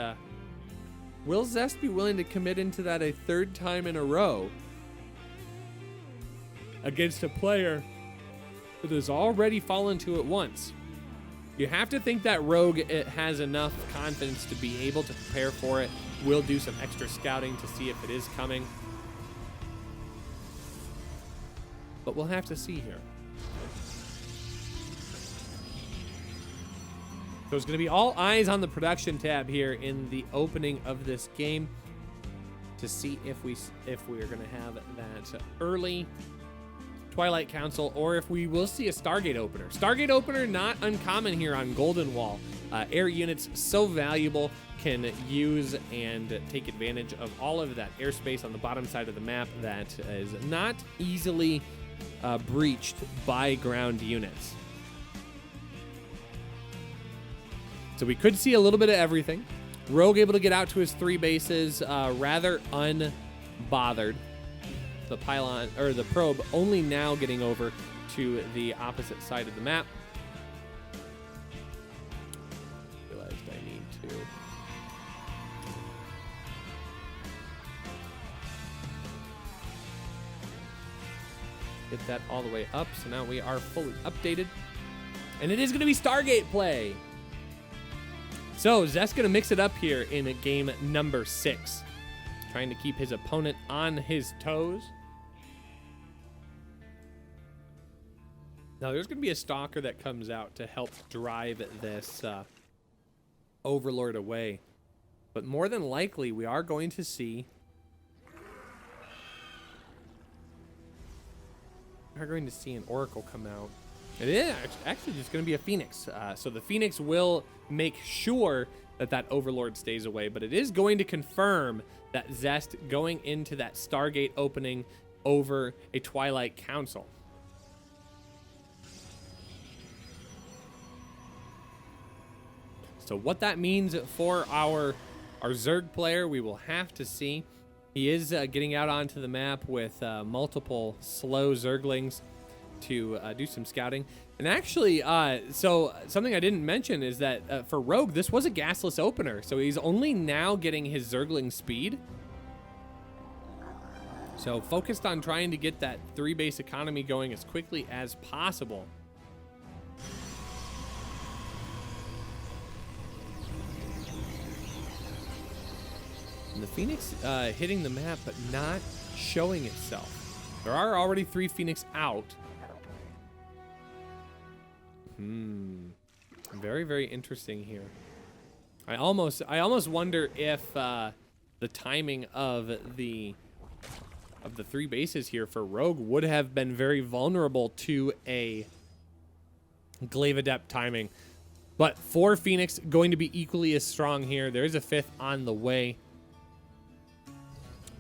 S5: will Zest be willing to commit into that a 3rd time in a row against a player that has already fallen to it once? You have to think that Rogue has enough confidence to be able to prepare for it. Will do some extra scouting to see if it is coming. But we'll have to see here. So it's going to be all eyes on the production tab here in the opening of this game to see if we're going to have that early Twilight Council, or if we will see a Stargate opener. Stargate opener, not uncommon here on Golden Wall. Air units so valuable, can use and take advantage of all of that airspace on the bottom side of the map that is not easily breached by ground units. So we could see a little bit of everything. Rogue able to get out to his 3 bases rather unbothered. The pylon, or the probe, only now getting over to the opposite side of the map. Realized I need to get that all the way up. So now we are fully updated. And it is going to be Stargate play. So Zest's going to mix it up here in game number 6. Trying to keep his opponent on his toes. Now, there's going to be a stalker that comes out to help drive this Overlord away. But more than likely, we are going to see... We're going to see an Oracle come out. It is actually just going to be a Phoenix. So the Phoenix will make sure that that Overlord stays away. But it is going to confirm that Zest going into that Stargate opening over a Twilight Council. So what that means for our Zerg player, we will have to see. He is getting out onto the map with multiple slow Zerglings to do some scouting. And actually, so something I didn't mention is that for Rogue, this was a gasless opener. So he's only now getting his Zergling speed. So focused on trying to get that 3-base economy going as quickly as possible. And the Phoenix hitting the map, but not showing itself. There are already 3 Phoenix out. Very, very interesting here. I almost wonder if the timing of the 3 bases here for Rogue would have been very vulnerable to a Glaive Adept timing. But 4 Phoenix going to be equally as strong here. There is a 5th on the way.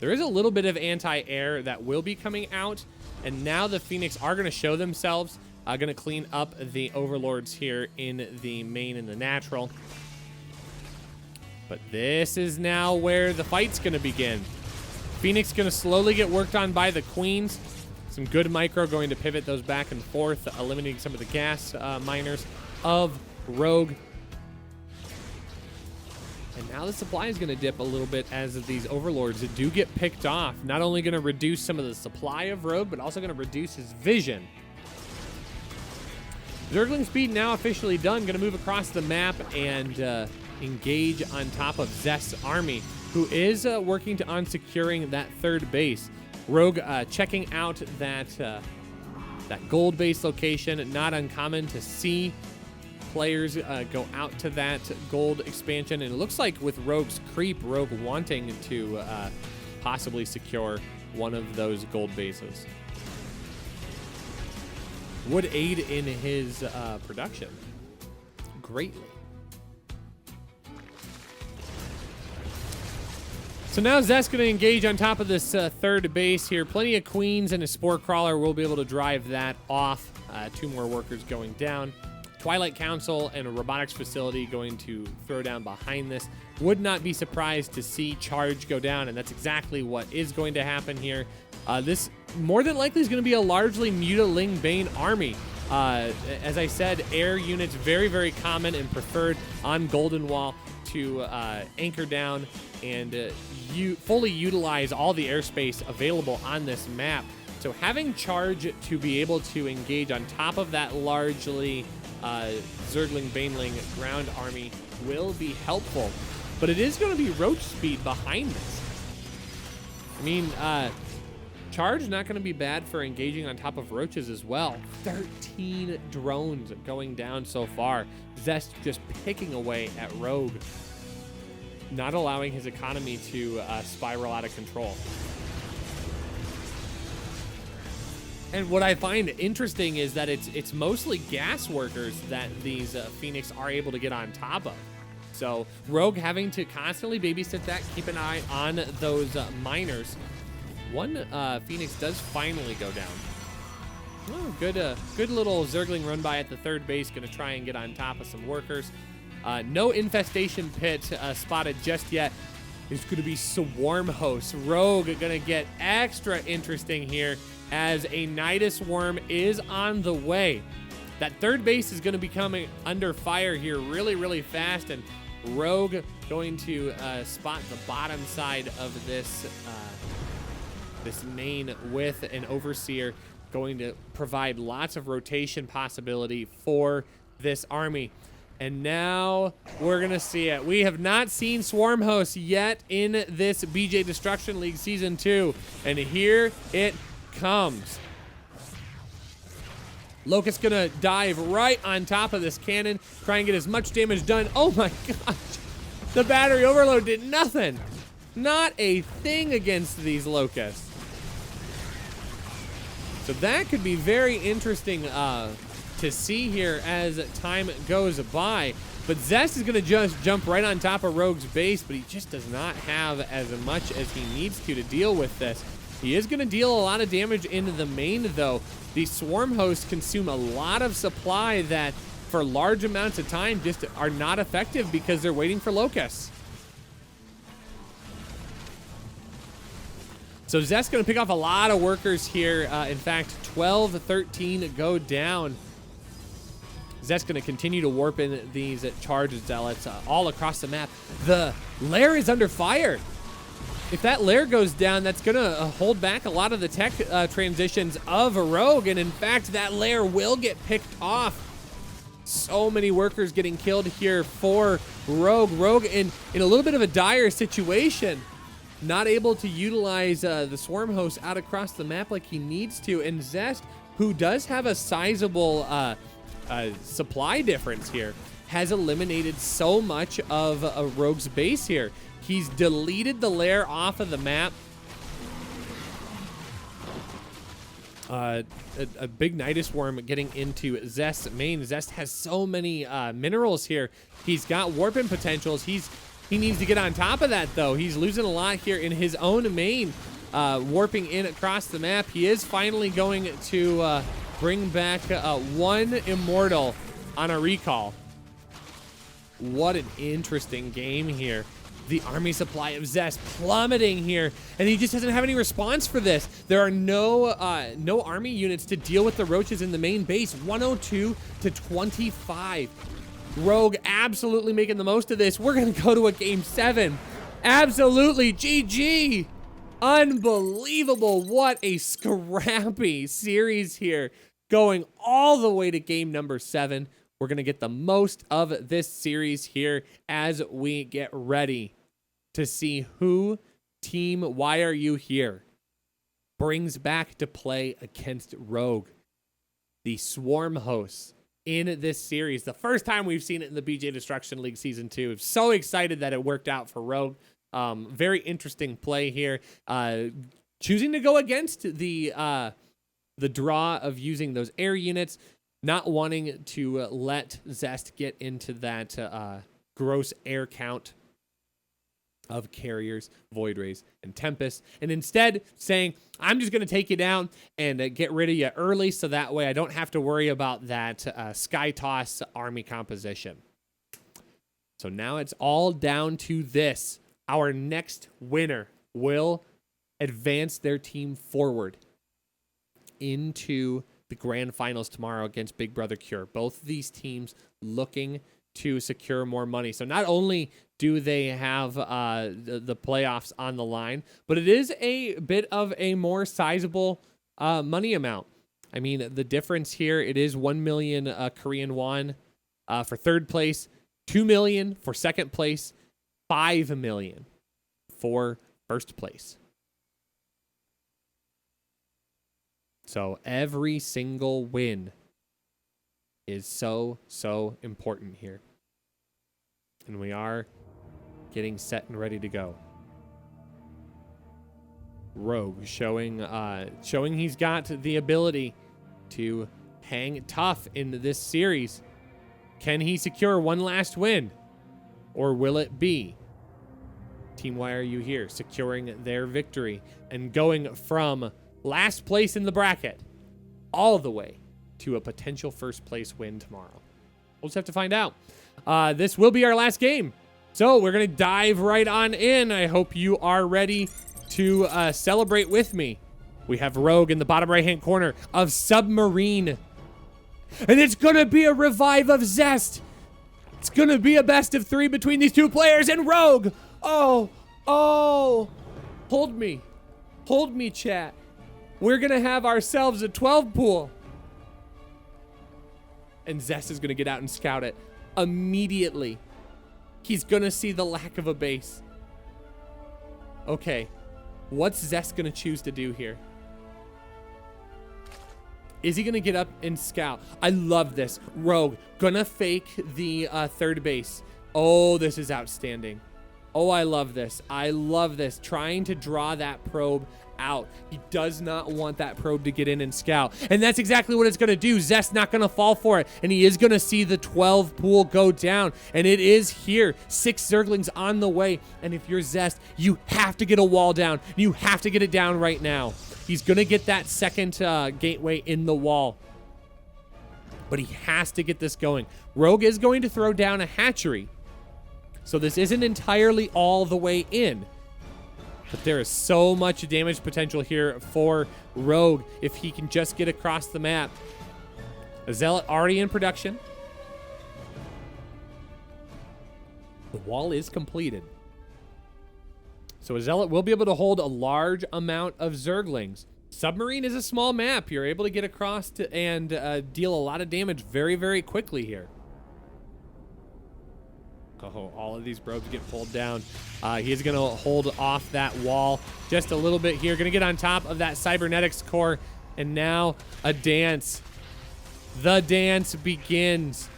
S5: There is a little bit of anti-air that will be coming out, and now the Phoenix are going to show themselves. Going to clean up the Overlords here in the main and the natural. But this is now where the fight's going to begin. Phoenix going to slowly get worked on by the Queens. Some good micro going to pivot those back and forth, eliminating some of the gas miners of Rogue. And now the supply is going to dip a little bit as these Overlords do get picked off. Not only going to reduce some of the supply of Rogue, but also going to reduce his vision. Zergling speed now officially done. Going to move across the map and engage on top of Zest's army, who is working on securing that 3rd base. Rogue checking out that gold base location. Not uncommon to see players go out to that gold expansion, and it looks like with Rogue's creep, Rogue wanting to possibly secure one of those gold bases. Would aid in his production greatly. So now Zest's going to engage on top of this third base here. Plenty of queens and a spore crawler will be able to drive that off. 2 more workers going down. Twilight Council and a robotics facility going to throw down behind this. Would not be surprised to see charge go down, and that's exactly what is going to happen here. This more than likely is going to be a largely Mutaling Bane army. As I said, air units very, very common and preferred on Golden Wall to anchor down and fully utilize all the airspace available on this map. So having charge to be able to engage on top of that largely Zergling Baneling ground army will be helpful. But it is going to be roach speed behind this. I mean, charge not going to be bad for engaging on top of roaches as well. 13 drones going down so far. Zest just picking away at Rogue, not allowing his economy to spiral out of control. And what I find interesting is that it's mostly gas workers that these Phoenix are able to get on top of. So Rogue having to constantly babysit that, keep an eye on those miners. One Phoenix does finally go down. Oh, good little Zergling run by at the third base. Going to try and get on top of some workers. No infestation pit spotted just yet. It's going to be swarm hosts. Rogue going to get extra interesting here as a Nidus worm is on the way. That third base is going to be coming under fire here really, really fast, and Rogue going to spot the bottom side of this this main with an Overseer, going to provide lots of rotation possibility for this army. And now we're going to see it. We have not seen Swarm Hosts yet in this BJ Destruction League Season 2. And here it comes. Locust going to dive right on top of this cannon, try and get as much damage done. Oh my gosh. The battery overload did nothing. Not a thing against these Locusts. So that could be very interesting to see here as time goes by. But Zest is going to just jump right on top of Rogue's base, but he just does not have as much as he needs to deal with this. He is going to deal a lot of damage into the main, though. These swarm hosts consume a lot of supply that, for large amounts of time, just are not effective because they're waiting for locusts. So Zest's going to pick off a lot of workers here. In fact, 12, 13 go down. Zest's going to continue to warp in these charge zealots all across the map. The lair is under fire. If that lair goes down, that's going to hold back a lot of the tech transitions of a Rogue. And in fact, that lair will get picked off. So many workers getting killed here for Rogue. Rogue in a little bit of a dire situation. Not able to utilize the swarm host out across the map like he needs to. And Zest, who does have a sizable supply difference here, has eliminated so much of a Rogue's base here. He's deleted the lair off of the map. A big Nidus worm getting into Zest's main. Zest has so many minerals here. He's got warping potentials. He needs to get on top of that, though. He's losing a lot here in his own main, warping in across the map. He is finally going to bring back one Immortal on a recall. What an interesting game here. The army supply of Zest plummeting here, and he just doesn't have any response for this. There are no army units to deal with the roaches in the main base. 102 to 25. Rogue absolutely making the most of this. We're gonna go to a game 7. Absolutely, GG. Unbelievable. What a scrappy series here. Going all the way to game number 7. We're gonna get the most of this series here as we get ready to see who Team Why Are You Here brings back to play against Rogue. The Swarm hosts in this series. The first time we've seen it in the BJ Destruction League Season 2. I'm so excited that it worked out for Rogue. Very interesting play here. Choosing to go against the draw of using those air units, not wanting to let Zest get into that gross air count. of Carriers, Void Rays, and Tempest, and instead saying, I'm just going to take you down and get rid of you early so that way I don't have to worry about that Sky Toss army composition. So now it's all down to this. Our next winner will advance their team forward into the grand finals tomorrow against Big Brother Cure. Both of these teams looking to secure more money. So not only do they have the playoffs on the line, but it is a bit of a more sizable money amount. I mean, the difference here, it is 1 million Korean won for third place, 2 million for second place, 5 million for first place. So every single win is so important here. And we are getting set and ready to go. Rogue showing he's got the ability to hang tough in this series. Can he secure one last win? Or will it be Team Why Are You Here securing their victory and going from last place in the bracket all the way to a potential first place win tomorrow? We'll just have to find out. This will be our last game. So we're going to dive right on in. I hope you are ready to celebrate with me. We have Rogue in the bottom right-hand corner of Submarine. And it's going to be a revive of Zest. It's going to be a best of 3 between these two players and Rogue. Oh. Hold me, chat. We're going to have ourselves a 12 pool. And Zest is going to get out and scout it immediately. He's going to see the lack of a base. Okay. What's Zest going to choose to do here? Is he going to get up and scout? I love this. Rogue going to fake the third base. Oh, this is outstanding. Oh, I love this. I love this. Trying to draw that probe out. He does not want that probe to get in and scout. And that's exactly what it's going to do. Zest not going to fall for it. And he is going to see the 12 pool go down. And it is here. 6 Zerglings on the way. And if you're Zest, you have to get a wall down. You have to get it down right now. He's going to get that second gateway in the wall. But he has to get this going. Rogue is going to throw down a hatchery. So this isn't entirely all the way in. But there is so much damage potential here for Rogue if he can just get across the map. A Zealot already in production. The wall is completed. So a Zealot will be able to hold a large amount of Zerglings. Submarine is a small map. You're able to get across and deal a lot of damage very, very quickly here. Oh, all of these probes get pulled down. He is going to hold off that wall just a little bit here. Going to get on top of that cybernetics core. And now a dance. The dance begins.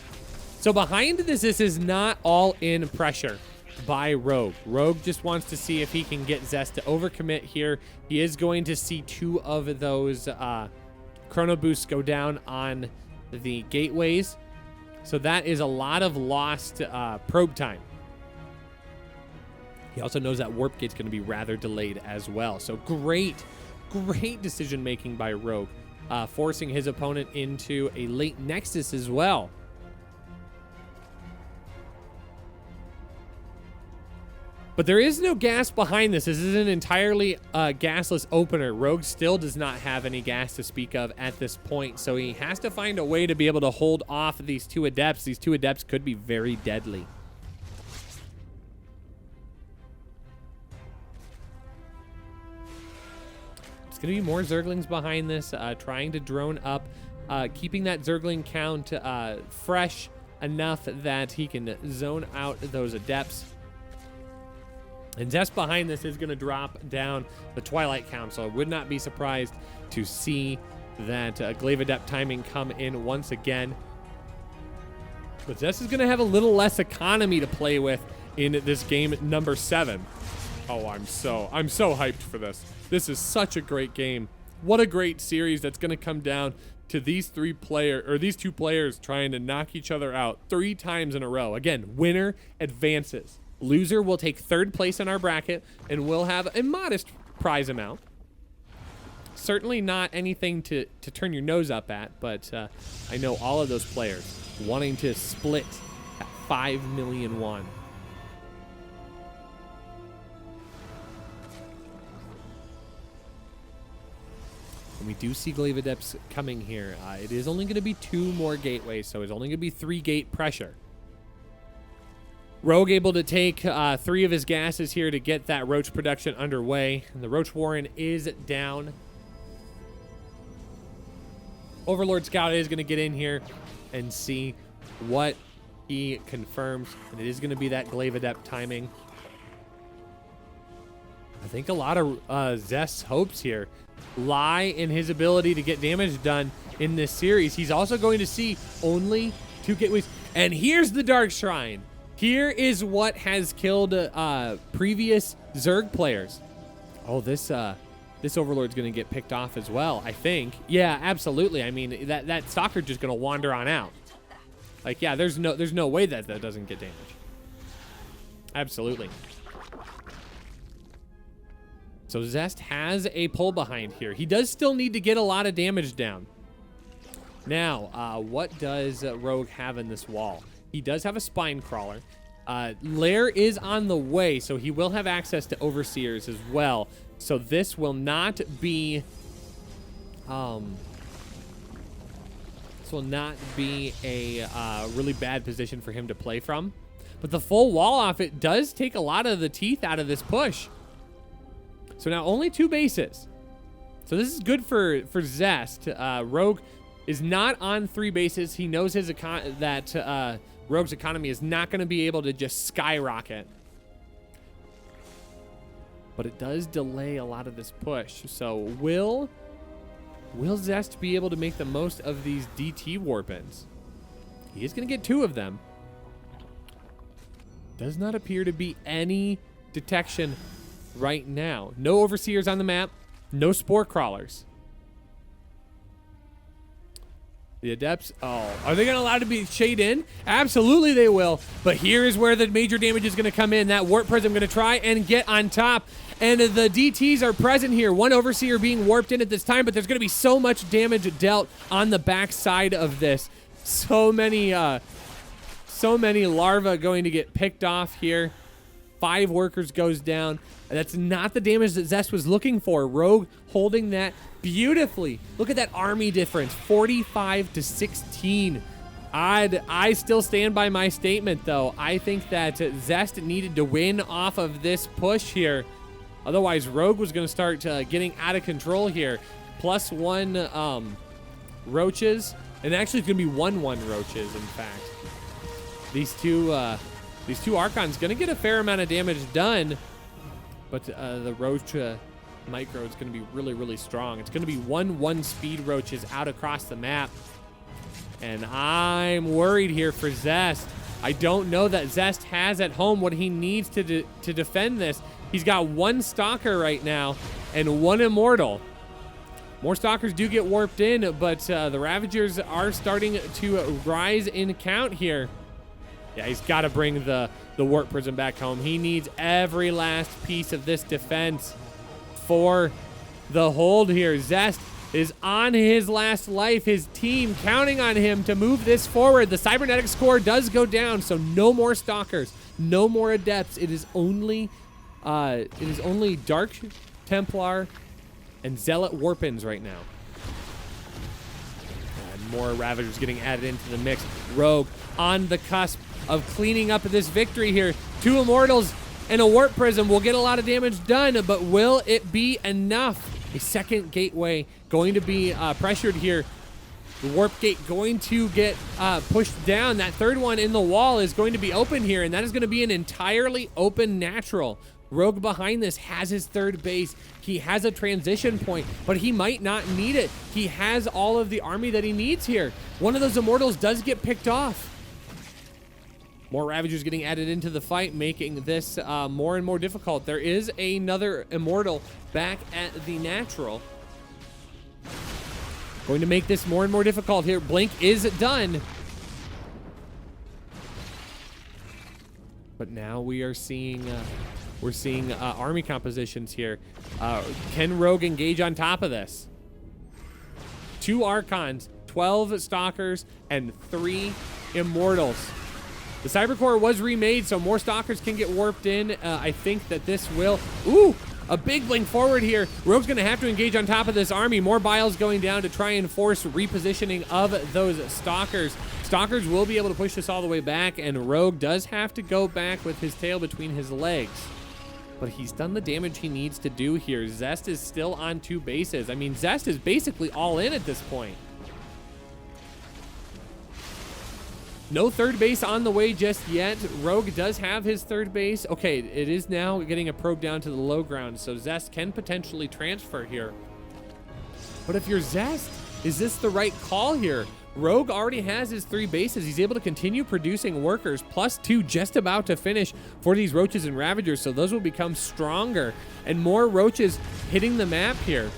S5: So behind this is not all in pressure by Rogue. Rogue just wants to see if he can get Zest to overcommit here. He is going to see 2 of those chrono boosts go down on the gateways. So that is a lot of lost probe time. He also knows that warp gate's going to be rather delayed as well. So great decision making by Rogue, forcing his opponent into a late Nexus as well. But there is no gas behind this. This is an entirely gasless opener. Rogue still does not have any gas to speak of at this point, so he has to find a way to be able to hold off these 2 Adepts. These 2 Adepts could be very deadly. It's going to be more Zerglings behind this, trying to drone up, keeping that Zergling count fresh enough that he can zone out those Adepts. And Zest behind this is going to drop down the Twilight Council. I would not be surprised to see that Glaive Adept timing come in once again. But Zest is going to have a little less economy to play with in this game number 7. Oh, I'm so hyped for this. This is such a great game. What a great series that's going to come down to these 2 players trying to knock each other out 3 times in a row. Again, winner advances. Loser will take third place in our bracket and will have a modest prize amount. Certainly not anything to turn your nose up at, but I know all of those players wanting to split at 5 million won. And we do see Glaive Adepts coming here. It is only going to be 2 more gateways, so it's only going to be 3 gate pressure. Rogue able to take 3 of his gases here to get that Roach production underway. And the Roach Warren is down. Overlord Scout is going to get in here and see what he confirms. And it is going to be that Glaive Adept timing. I think a lot of Zest's hopes here lie in his ability to get damage done in this series. He's also going to see only 2 gateways. And here's the Dark Shrine. Here is what has killed previous Zerg players. Oh, this Overlord's going to get picked off as well, I think. Yeah, absolutely. I mean, that Stalker just going to wander on out. Like, yeah, there's no way that doesn't get damage. Absolutely. So Zest has a pull behind here. He does still need to get a lot of damage down. Now, what does Rogue have in this wall? He does have a Spine Crawler. Lair is on the way, so he will have access to Overseers as well. So this will not be... this will not be a really bad position for him to play from. But the full wall off it does take a lot of the teeth out of this push. So now only 2 bases. So this is good for Zest. Rogue is not on 3 bases. He knows his that Rogue's economy is not going to be able to just skyrocket. But it does delay a lot of this push. So will Zest be able to make the most of these DT Warpins? He is going to get 2 of them. Does not appear to be any detection right now. No Overseers on the map. No Spore Crawlers. The Adepts, are they going to allow to be shade in? Absolutely they will. But here is where the major damage is going to come in. That Warp Prism going to try and get on top. And the DTs are present here. 1 Overseer being warped in at this time, but there's going to be so much damage dealt on the back side of this. So many larvae going to get picked off here. 5 workers goes down. And that's not the damage that Zest was looking for. Rogue holding that beautifully. Look at that army difference, 45 to 16. I still stand by my statement, though. I think that Zest needed to win off of this push here. Otherwise, Rogue was going to start getting out of control here. +1 roaches. And actually, it's going to be 1/1 roaches, in fact. These two Archons going to get a fair amount of damage done. But the Roach Micro is going to be really, really strong. It's going to be 1/1 speed roaches out across the map. And I'm worried here for Zest. I don't know that Zest has at home what he needs to defend this. He's got 1 Stalker right now and 1 Immortal. More Stalkers do get warped in, but the Ravagers are starting to rise in count here. Yeah, he's got to bring the Warp Prism back home. He needs every last piece of this defense for the hold here. Zest is on his last life. His team counting on him to move this forward. The cybernetic score does go down, so no more Stalkers, no more Adepts. It is only Dark Templar and Zealot Warpins right now. And more Ravagers getting added into the mix. Rogue on the cusp of cleaning up this victory here. 2 Immortals and a Warp Prism will get a lot of damage done, but will it be enough? A second gateway going to be pressured here. The Warp Gate going to get pushed down. That 3rd one in the wall is going to be open here, and that is going to be an entirely open natural. Rogue behind this has his 3rd base. He has a transition point, but he might not need it. He has all of the army that he needs here. One of those Immortals does get picked off. More Ravagers getting added into the fight, making this more and more difficult. There is another Immortal back at the natural. Going to make this more and more difficult here. Blink is done. But now we are seeing army compositions here. Can Rogue engage on top of this? 2 Archons, 12 Stalkers, and 3 Immortals. The Cybercore was remade, so more Stalkers can get warped in. I think that this will... Ooh! A big blink forward here. Rogue's going to have to engage on top of this army. More Biles going down to try and force repositioning of those Stalkers. Stalkers will be able to push this all the way back, and Rogue does have to go back with his tail between his legs. But he's done the damage he needs to do here. Zest is still on 2 bases. I mean, Zest is basically all in at this point. No third base on the way just yet. Rogue does have his third base. Okay, it is now getting a probe down to the low ground, so Zest can potentially transfer here. But if you're Zest, is this the right call here? Rogue already has his 3 bases. He's able to continue producing workers, +2 just about to finish for these Roaches and Ravagers, so those will become stronger. And more Roaches hitting the map here.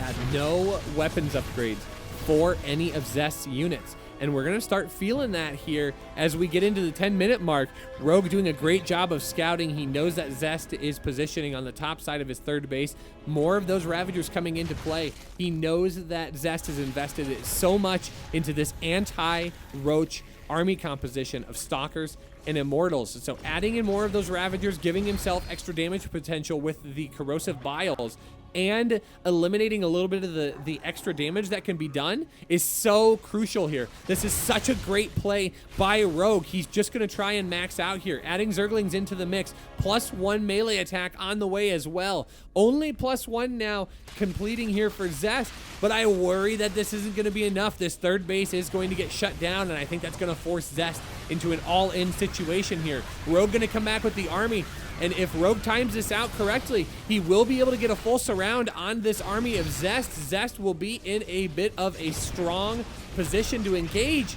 S5: Had no weapons upgrades for any of Zest's units. And we're going to start feeling that here as we get into the 10-minute mark. Rogue doing a great job of scouting. He knows that Zest is positioning on the top side of his third base. More of those Ravagers coming into play. He knows that Zest has invested so much into this anti-Roach army composition of Stalkers and Immortals. So adding in more of those Ravagers, giving himself extra damage potential with the Corrosive Biles, and eliminating a little bit of the extra damage that can be done is so crucial here. This is such a great play by Rogue. He's just going to try and max out here, adding Zerglings into the mix, +1 melee attack on the way as well. Only +1 now completing here for Zest, but I worry that this isn't going to be enough. This third base is going to get shut down, and I think that's going to force Zest into an all-in situation here. Rogue going to come back with the army. And if Rogue times this out correctly, he will be able to get a full surround on this army of Zest. Zest will be in a bit of a strong position to engage,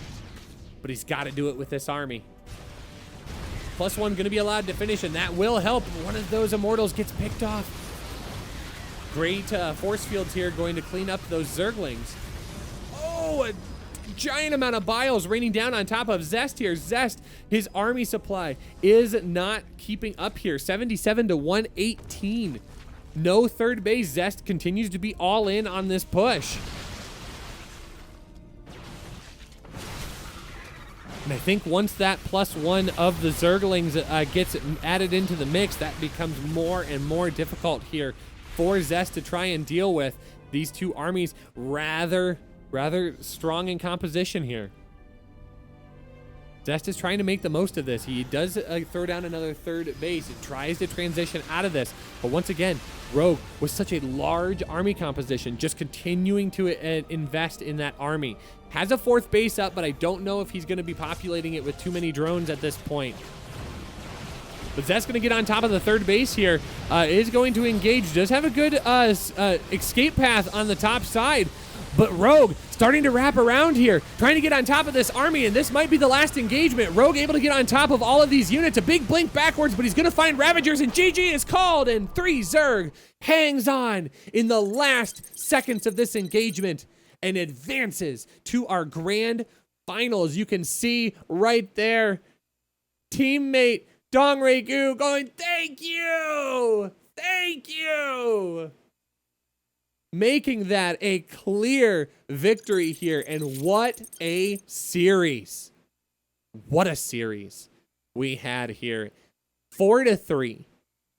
S5: but he's got to do it with this army. +1 going to be allowed to finish, and that will help. One of those Immortals gets picked off. Great force fields here going to clean up those Zerglings. Oh, a giant amount of Biles raining down on top of Zest here. Zest, his army supply is not keeping up here. 77 to 118. No third base. Zest continues to be all in on this push. And I think once that +1 of the Zerglings gets added into the mix, that becomes more and more difficult here for Zest to try and deal with. These two armies rather strong in composition here. Zest is trying to make the most of this. He does throw down another third base. He tries to transition out of this. But once again, Rogue with such a large army composition, just continuing to invest in that army. Has a fourth base up, but I don't know if he's going to be populating it with too many drones at this point. But Zest's going to get on top of the third base here. Is going to engage. Does have a good escape path on the top side. But Rogue starting to wrap around here, trying to get on top of this army, and this might be the last engagement. Rogue able to get on top of all of these units. A big blink backwards, but he's going to find Ravagers, and GG is called, and 3 Zerg hangs on in the last seconds of this engagement and advances to our grand finals. You can see right there, teammate Dongray Gu going, thank you! Thank you! Making that a clear victory here. And what a series. What a series we had here. 4-3.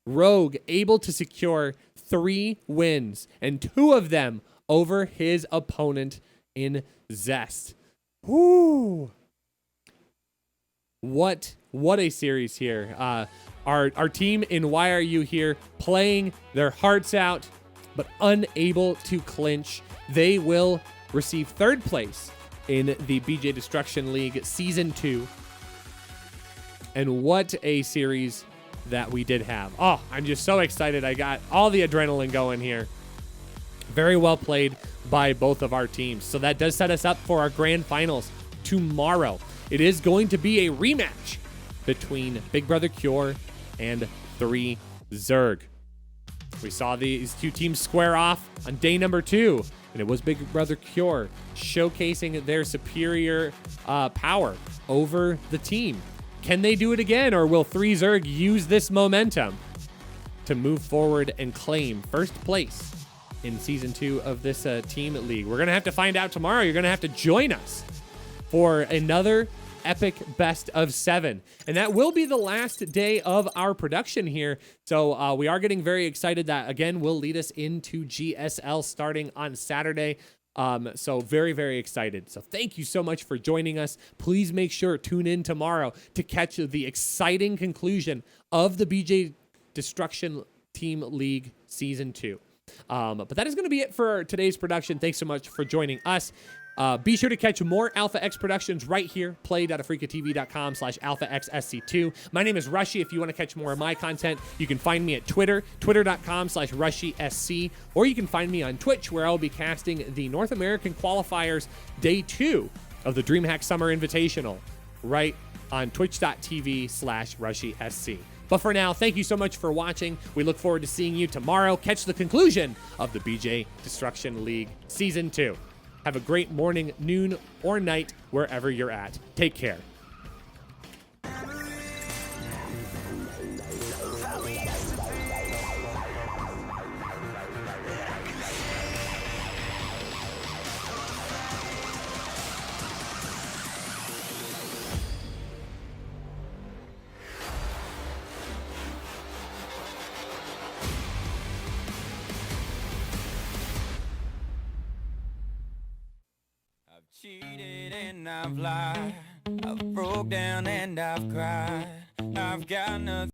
S5: Rogue able to secure 3 wins, and 2 of them over his opponent in Zest. Woo! What a series here. Our team in Why Are You Here playing their hearts out, but unable to clinch. They will receive 3rd place in the BJ Destruction League Season 2. And what a series that we did have. Oh, I'm just so excited. I got all the adrenaline going here. Very well played by both of our teams. So that does set us up for our grand finals tomorrow. It is going to be a rematch between Big Brother Cure and 3 Zerg. We saw these 2 teams square off on day number 2. And it was Big Brother Cure showcasing their superior power over the team. Can they do it again, or will 3Zerg use this momentum to move forward and claim first place in Season 2 of this team league? We're going to have to find out tomorrow. You're going to have to join us for another epic best of 7, and that will be the last day of our production here. So we are getting very excited. That again will lead us into GSL starting on Saturday. So very, very excited. So thank you so much for joining us. Please make sure tune in tomorrow to catch the exciting conclusion of the BJ Destruction Team League Season 2. But that is going to be it for today's production. Thanks so much for joining us. Be sure to catch more Alpha X productions right here, play.afrikatv.com/alphaxsc2. My name is Rushy. If you want to catch more of my content, you can find me at Twitter, twitter.com/RushySC, or you can find me on Twitch, where I'll be casting the North American Qualifiers Day 2 of the DreamHack Summer Invitational, right on twitch.tv/RushySC. But for now, thank you so much for watching. We look forward to seeing you tomorrow. Catch the conclusion of the BJ Destruction League Season 2. Have a great morning, noon, or night, wherever you're at. Take care.
S6: Cheated and I've lied, I've broke down and I've cried, I've got nothing